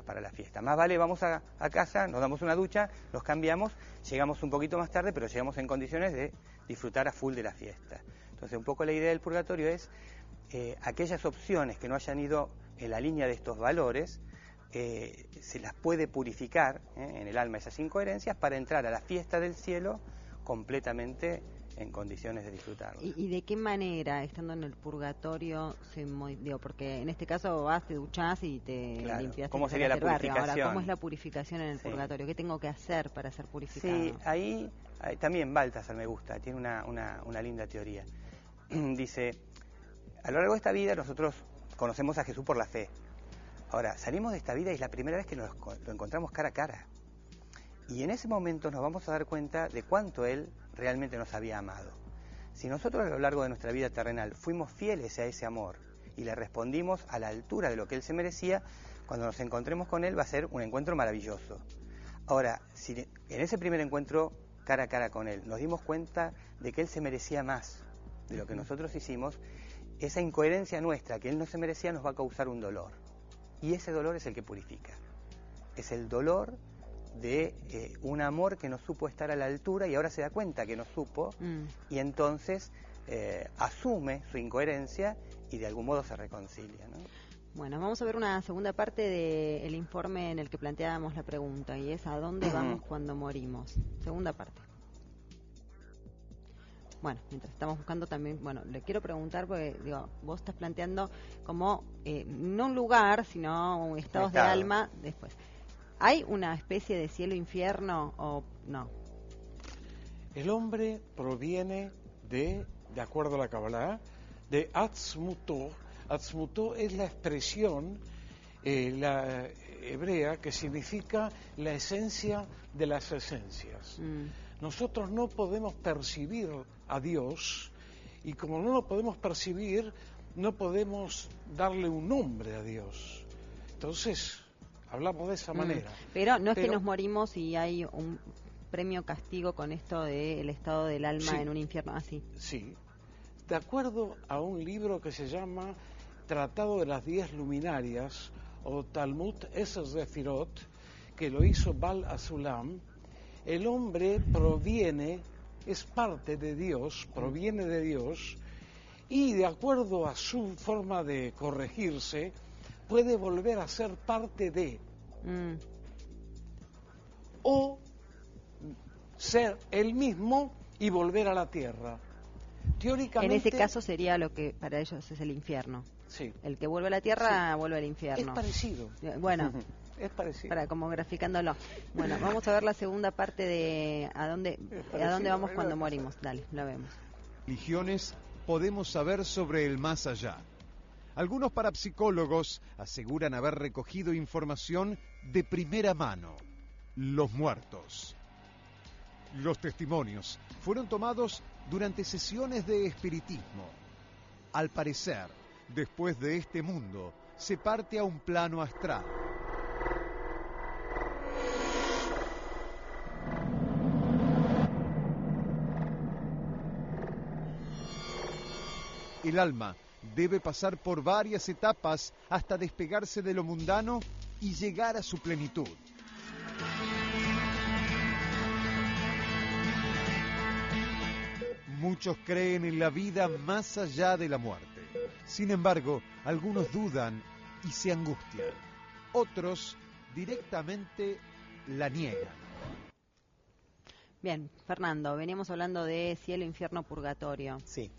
[SPEAKER 7] para la fiesta. Más vale, vamos a casa, nos damos una ducha, nos cambiamos, llegamos un poquito más tarde, pero llegamos en condiciones de disfrutar a full de la fiesta. Entonces, un poco la idea del purgatorio es aquellas opciones que no hayan ido en la línea de estos valores, se las puede purificar en el alma esas incoherencias para entrar a la fiesta del cielo completamente en condiciones de disfrutarlo.
[SPEAKER 2] ¿Y de qué manera, estando en el purgatorio, porque en este caso vas, te duchás y te limpias?
[SPEAKER 7] ¿Cómo sería la purificación?
[SPEAKER 2] Ahora, ¿cómo es la purificación en el purgatorio? ¿Qué tengo que hacer para ser purificado?
[SPEAKER 7] Sí, ahí también Baltasar me gusta, tiene una linda teoría. Dice, a lo largo de esta vida nosotros conocemos a Jesús por la fe. Ahora, salimos de esta vida y es la primera vez que lo encontramos cara a cara. Y en ese momento nos vamos a dar cuenta de cuánto Él realmente nos había amado. Si nosotros a lo largo de nuestra vida terrenal fuimos fieles a ese amor y le respondimos a la altura de lo que Él se merecía, cuando nos encontremos con Él va a ser un encuentro maravilloso. Ahora, si en ese primer encuentro cara a cara con Él nos dimos cuenta de que Él se merecía más de lo que nosotros hicimos, esa incoherencia nuestra que Él no se merecía nos va a causar un dolor. Y ese dolor es el que purifica. Es el dolor de un amor que no supo estar a la altura y ahora se da cuenta que no supo, y entonces asume su incoherencia y de algún modo se reconcilia, ¿no?
[SPEAKER 2] Bueno, vamos a ver una segunda parte del informe en el que planteábamos la pregunta, y es ¿a dónde vamos cuando morimos? Segunda parte. Bueno, mientras estamos buscando también, le quiero preguntar, porque vos estás planteando como no un lugar, sino estados de alma después. ¿Hay una especie de cielo-infierno o no?
[SPEAKER 9] El hombre proviene de acuerdo a la Kabbalah, de Atzmuto. Atzmuto es la expresión la hebrea que significa la esencia de las esencias. Nosotros no podemos percibir a Dios, y como no lo podemos percibir, no podemos darle un nombre a Dios. Entonces, hablamos de esa manera.
[SPEAKER 2] Pero no es que nos morimos y hay un premio castigo con esto del estado del alma en un infierno así.
[SPEAKER 9] Sí. De acuerdo a un libro que se llama Tratado de las 10 Luminarias, o Talmud Eser Sefirot, que lo hizo Bal Azulam, el hombre proviene, es parte de Dios, proviene de Dios, y de acuerdo a su forma de corregirse, puede volver a ser parte de, o ser él mismo y volver a la tierra. Teóricamente,
[SPEAKER 2] en ese caso sería lo que para ellos es el infierno.
[SPEAKER 9] Sí.
[SPEAKER 2] El que vuelve a la tierra vuelve al infierno.
[SPEAKER 9] Es parecido.
[SPEAKER 2] Bueno,
[SPEAKER 9] es parecido.
[SPEAKER 2] Para como graficándolo. Bueno, vamos a ver la segunda parte de a dónde vamos cuando morimos. Dale, la vemos.
[SPEAKER 1] Religiones podemos saber sobre el más allá. Algunos parapsicólogos aseguran haber recogido información de primera mano. Los muertos. Los testimonios fueron tomados durante sesiones de espiritismo. Al parecer, después de este mundo, se parte a un plano astral. El alma debe pasar por varias etapas hasta despegarse de lo mundano y llegar a su plenitud. Muchos creen en la vida más allá de la muerte. Sin embargo, algunos dudan y se angustian. Otros directamente la niegan.
[SPEAKER 2] Bien, Fernando, veníamos hablando de cielo, infierno, purgatorio.
[SPEAKER 10] Sí.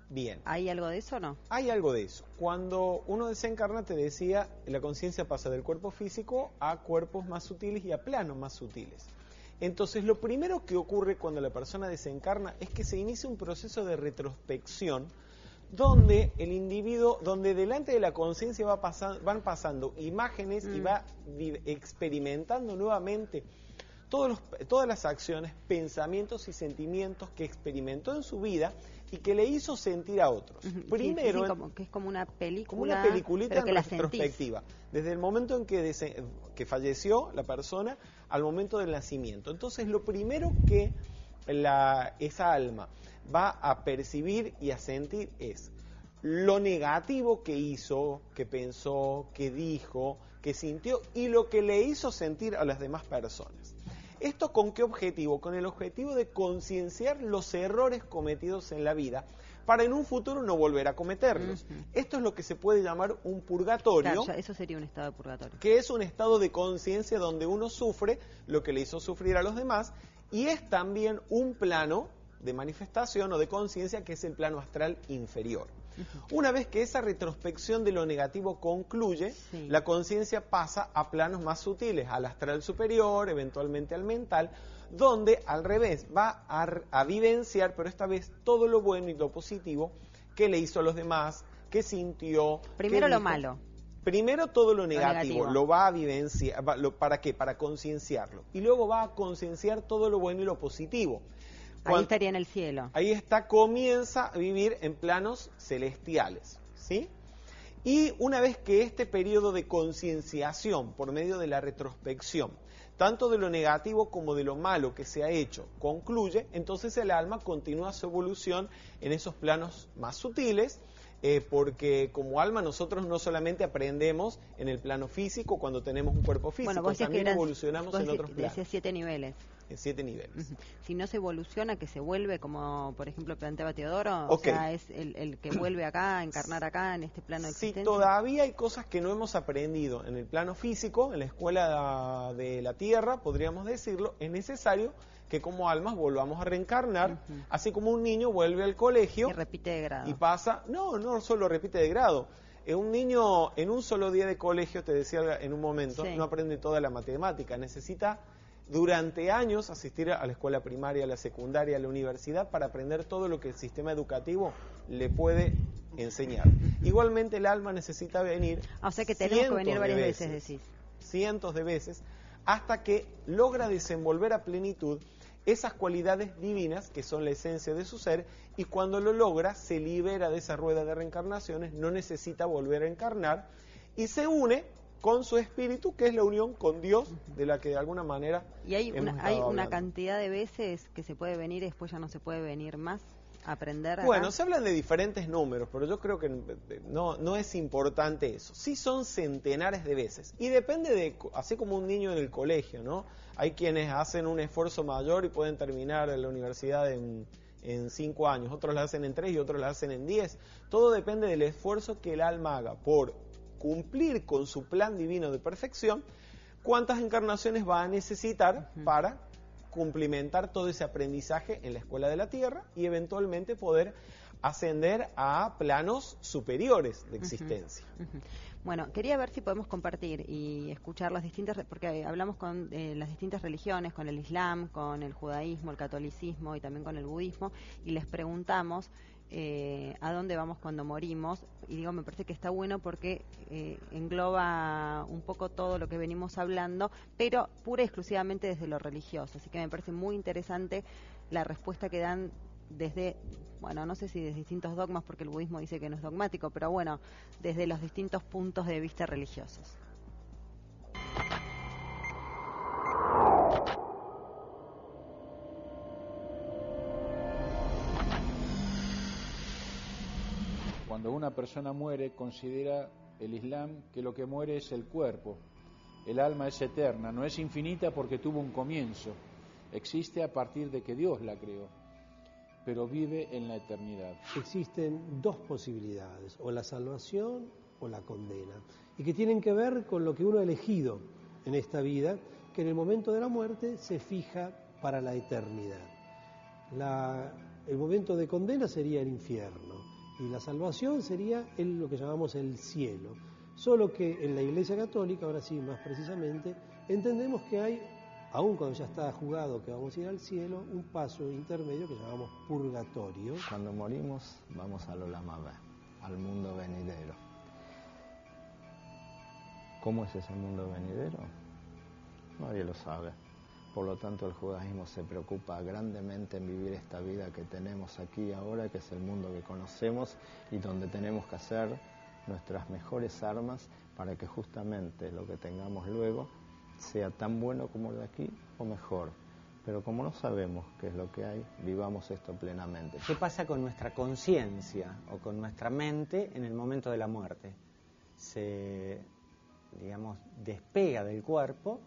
[SPEAKER 10] Bien.
[SPEAKER 2] ¿Hay algo de eso o no?
[SPEAKER 10] Hay algo de eso. Cuando uno desencarna, te decía, la conciencia pasa del cuerpo físico a cuerpos más sutiles y a planos más sutiles. Entonces, lo primero que ocurre cuando la persona desencarna es que se inicia un proceso de retrospección donde el individuo, donde delante de la conciencia van pasando imágenes y va experimentando nuevamente todas las acciones, pensamientos y sentimientos que experimentó en su vida y que le hizo sentir a otros. Primero,
[SPEAKER 2] como que es como una película,
[SPEAKER 10] como una peliculita
[SPEAKER 2] en
[SPEAKER 10] retrospectiva, desde el momento en que falleció la persona al momento del nacimiento. Entonces, lo primero que esa alma va a percibir y a sentir es lo negativo que hizo, que pensó, que dijo, que sintió y lo que le hizo sentir a las demás personas. ¿Esto con qué objetivo? Con el objetivo de concienciar los errores cometidos en la vida para en un futuro no volver a cometerlos. Esto es lo que se puede llamar un purgatorio.
[SPEAKER 2] Claro, eso sería un estado de purgatorio.
[SPEAKER 10] Que es un estado de conciencia donde uno sufre lo que le hizo sufrir a los demás y es también un plano de manifestación o de conciencia que es el plano astral inferior. Una vez que esa retrospección de lo negativo concluye, la conciencia pasa a planos más sutiles, al astral superior, eventualmente al mental, donde al revés va a vivenciar, pero esta vez todo lo bueno y lo positivo que le hizo a los demás, que sintió.
[SPEAKER 2] Primero lo malo.
[SPEAKER 10] Primero todo lo negativo, lo va a vivenciar. ¿Para qué? Para concienciarlo. Y luego va a concienciar todo lo bueno y lo positivo.
[SPEAKER 2] Ahí estaría en el cielo.
[SPEAKER 10] Ahí comienza a vivir en planos celestiales, ¿sí? Y una vez que este periodo de concienciación por medio de la retrospección, tanto de lo negativo como de lo malo que se ha hecho, concluye, entonces el alma continúa su evolución en esos planos más sutiles, porque como alma nosotros no solamente aprendemos en el plano físico cuando tenemos un cuerpo físico,
[SPEAKER 2] bueno,
[SPEAKER 10] también evolucionamos en otros planos.
[SPEAKER 2] Decías 7 niveles.
[SPEAKER 10] En 7 niveles.
[SPEAKER 2] Si no se evoluciona, que se vuelve, como por ejemplo planteaba Teodoro, o sea, es el que vuelve acá, a encarnar acá, en este plano de existencia.
[SPEAKER 10] Sí, todavía hay cosas que no hemos aprendido en el plano físico, en la escuela de la Tierra, podríamos decirlo, es necesario que como almas volvamos a reencarnar, así como un niño vuelve al colegio.
[SPEAKER 2] Y repite de grado.
[SPEAKER 10] Y pasa, no solo repite de grado. Un niño en un solo día de colegio, te decía en un momento, no aprende toda la matemática, necesita durante años asistir a la escuela primaria, a la secundaria, a la universidad para aprender todo lo que el sistema educativo le puede enseñar. Igualmente el alma necesita venir,
[SPEAKER 2] o sea que tenemos que venir varias veces, decís.
[SPEAKER 10] Cientos de veces, hasta que logra desenvolver a plenitud esas cualidades divinas que son la esencia de su ser, y cuando lo logra se libera de esa rueda de reencarnaciones, no necesita volver a encarnar y se une con su espíritu, que es la unión con Dios, de la que de alguna manera
[SPEAKER 2] y hay una cantidad de veces que se puede venir y después ya no se puede venir más. aprender acá?
[SPEAKER 10] Bueno, se hablan de diferentes números, pero yo creo que no es importante eso. Sí son centenares de veces. Y depende de, así como un niño en el colegio, ¿no? Hay quienes hacen un esfuerzo mayor y pueden terminar en la universidad en 5 años, otros lo hacen en 3 y otros lo hacen en 10. Todo depende del esfuerzo que el alma haga por cumplir con su plan divino de perfección, cuántas encarnaciones va a necesitar para cumplimentar todo ese aprendizaje en la escuela de la Tierra y eventualmente poder ascender a planos superiores de existencia.
[SPEAKER 2] Bueno, quería ver si podemos compartir y escuchar las distintas, porque hablamos con las distintas religiones, con el Islam, con el judaísmo, el catolicismo y también con el budismo, y les preguntamos a dónde vamos cuando morimos, y digo, me parece que está bueno porque engloba un poco todo lo que venimos hablando, pero pura y exclusivamente desde lo religioso, así que me parece muy interesante la respuesta que dan desde, bueno, no sé si desde distintos dogmas, porque el budismo dice que no es dogmático, pero bueno, desde los distintos puntos de vista religiosos.
[SPEAKER 17] Cuando una persona muere, considera el Islam que lo que muere es el cuerpo. El alma es eterna, no es infinita porque tuvo un comienzo. Existe a partir de que Dios la creó, pero vive en la eternidad.
[SPEAKER 18] Existen dos posibilidades, o la salvación o la condena, y que tienen que ver con lo que uno ha elegido en esta vida, que en el momento de la muerte se fija para la eternidad. El momento de condena sería el infierno, y la salvación sería lo que llamamos el cielo. Solo que en la Iglesia Católica, ahora sí, más precisamente, entendemos que hay, aun cuando ya está jugado que vamos a ir al cielo, un paso intermedio que llamamos purgatorio.
[SPEAKER 19] Cuando morimos vamos al Olam Abba, al mundo venidero. ¿Cómo es ese mundo venidero? Nadie lo sabe. Por lo tanto, el judaísmo se preocupa grandemente en vivir esta vida que tenemos aquí y ahora, que es el mundo que conocemos y donde tenemos que hacer nuestras mejores armas para que justamente lo que tengamos luego sea tan bueno como el de aquí o mejor. Pero como no sabemos qué es lo que hay, vivamos esto plenamente.
[SPEAKER 20] ¿Qué pasa con nuestra conciencia o con nuestra mente en el momento de la muerte? Se, digamos, despega del cuerpo,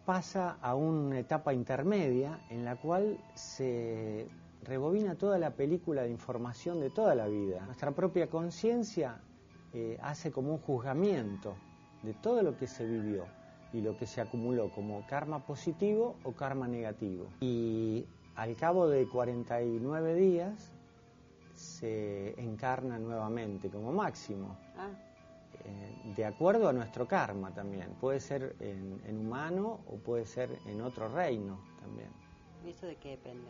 [SPEAKER 20] pasa a una etapa intermedia en la cual se rebobina toda la película de información de toda la vida. Nuestra propia conciencia hace como un juzgamiento de todo lo que se vivió y lo que se acumuló como karma positivo o karma negativo. Y al cabo de 49 días se encarna nuevamente como máximo, de acuerdo a nuestro karma también. Puede ser en humano o puede ser en otro reino también.
[SPEAKER 2] ¿Y eso de qué depende?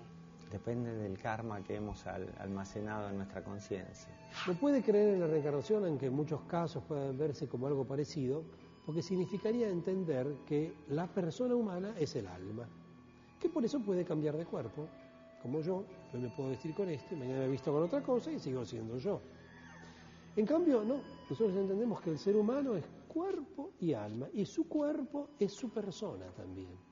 [SPEAKER 20] Depende del karma que hemos almacenado en nuestra conciencia.
[SPEAKER 18] No puede creer en la reencarnación, aunque en muchos casos puede verse como algo parecido, porque significaría entender que la persona humana es el alma, que por eso puede cambiar de cuerpo, como yo me puedo vestir con este, mañana me visto con otra cosa y sigo siendo yo. En cambio, no, nosotros entendemos que el ser humano es cuerpo y alma, y su cuerpo es su persona también.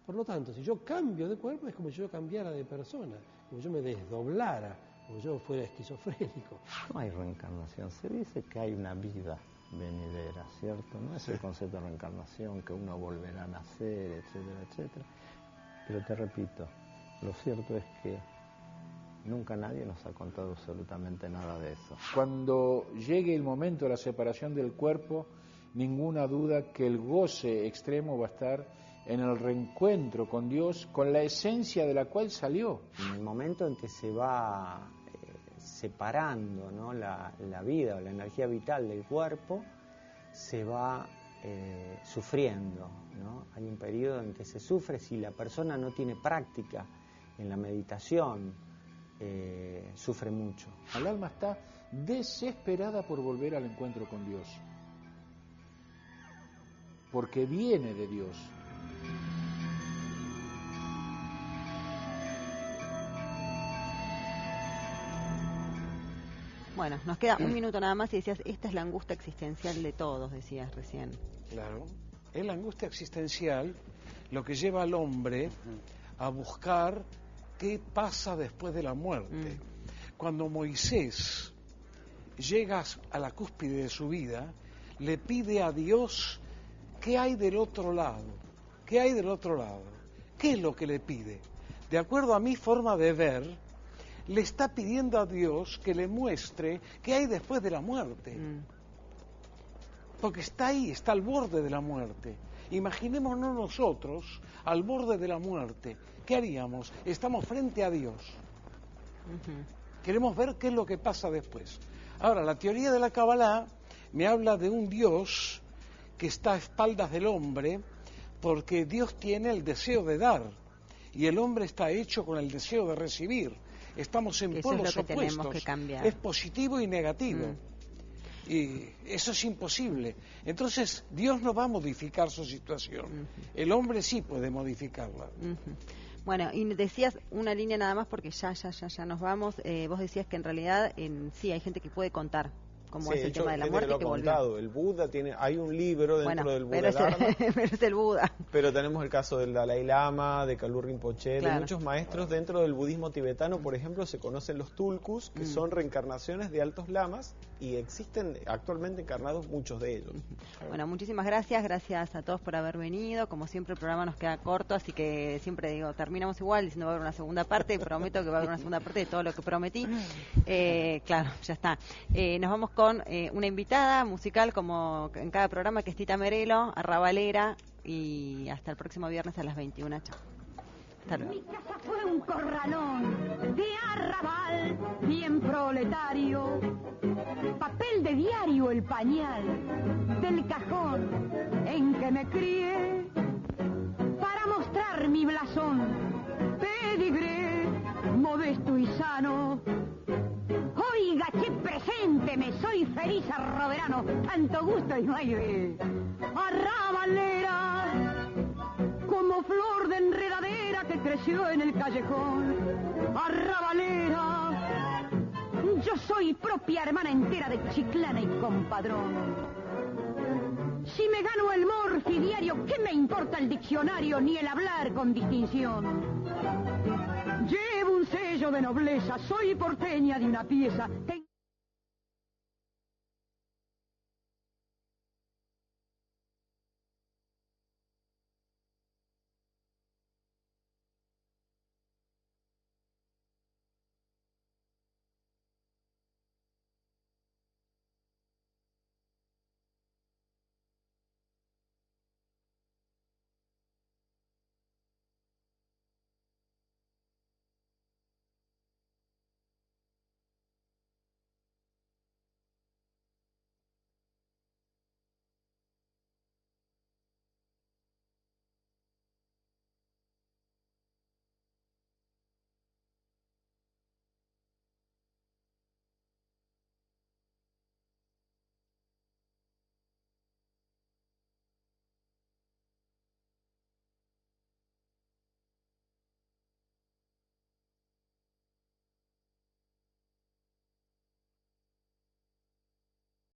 [SPEAKER 18] Por lo tanto, si yo cambio de cuerpo es como si yo cambiara de persona, como si yo me desdoblara, como si yo fuera esquizofrénico.
[SPEAKER 19] No hay reencarnación, se dice que hay una vida venidera, ¿cierto? No es el concepto de reencarnación, que uno volverá a nacer, etcétera, etcétera. Pero te repito, lo cierto es que nunca nadie nos ha contado absolutamente nada de eso.
[SPEAKER 17] Cuando llegue el momento de la separación del cuerpo, ninguna duda que el goce extremo va a estar en el reencuentro con Dios, con la esencia de la cual salió.
[SPEAKER 20] En el momento en que se va separando, ¿no?, la vida o la energía vital del cuerpo, se va sufriendo, ¿no? Hay un periodo en que se sufre si la persona no tiene práctica en la meditación, sufre mucho.
[SPEAKER 17] El alma está desesperada por volver al encuentro con Dios, porque viene de Dios.
[SPEAKER 2] Bueno, nos queda un minuto nada más y decías, esta es la angustia existencial de todos, decías recién.
[SPEAKER 9] Claro, es la angustia existencial lo que lleva al hombre a buscar qué pasa después de la muerte. Cuando Moisés llega a la cúspide de su vida, le pide a Dios qué hay del otro lado, qué hay del otro lado, qué es lo que le pide. De acuerdo a mi forma de ver, le está pidiendo a Dios que le muestre qué hay después de la muerte. Porque está ahí, está al borde de la muerte. Imaginémonos nosotros al borde de la muerte. ¿Qué haríamos? Estamos frente a Dios. Queremos ver qué es lo que pasa después. Ahora, la teoría de la Kabbalah me habla de un Dios que está a espaldas del hombre, porque Dios tiene el deseo de dar y el hombre está hecho con el deseo de recibir. Estamos en polos opuestos. Es positivo y negativo. Y eso es imposible. Entonces, Dios no va a modificar su situación. El hombre sí puede modificarla.
[SPEAKER 2] Bueno, y decías una línea nada más porque ya nos vamos. Vos decías que en realidad sí hay gente que puede contar cómo es el tema de la muerte.
[SPEAKER 10] Que volvió. El Buda hay un libro dentro del Buda Dharma,
[SPEAKER 2] pero es el Buda.
[SPEAKER 10] Pero tenemos el caso del Dalai Lama, de Kalu Rinpoche, de muchos maestros dentro del budismo tibetano. Por ejemplo, se conocen los tulkus, que son reencarnaciones de altos lamas, y existen actualmente encarnados muchos de ellos.
[SPEAKER 2] Bueno, muchísimas gracias a todos por haber venido. Como siempre el programa nos queda corto, así que siempre digo, terminamos igual diciendo va a haber una segunda parte, prometo que va a haber una segunda parte de todo lo que prometí. Claro, ya está. Nos vamos con una invitada musical como en cada programa, que es Tita Merelo, arrabalera, y hasta el próximo viernes a las 21. Chao. Hasta luego.
[SPEAKER 21] Mi casa fue un corralón de arrabal bien proletario, papel de diario el pañal del cajón en que me crié, para mostrar mi blasón, pedigré modesto y sano. Oiga, che presente, me soy feliz arroberano, tanto gusto y no hay de arrabalera, como flor de enredadera que creció en el callejón. Arrabalera, yo soy propia hermana entera de Chiclana y compadrón. Si me gano el morfi diario, ¿qué me importa el diccionario ni el hablar con distinción? Llevo un sello de nobleza, soy porteña de una pieza.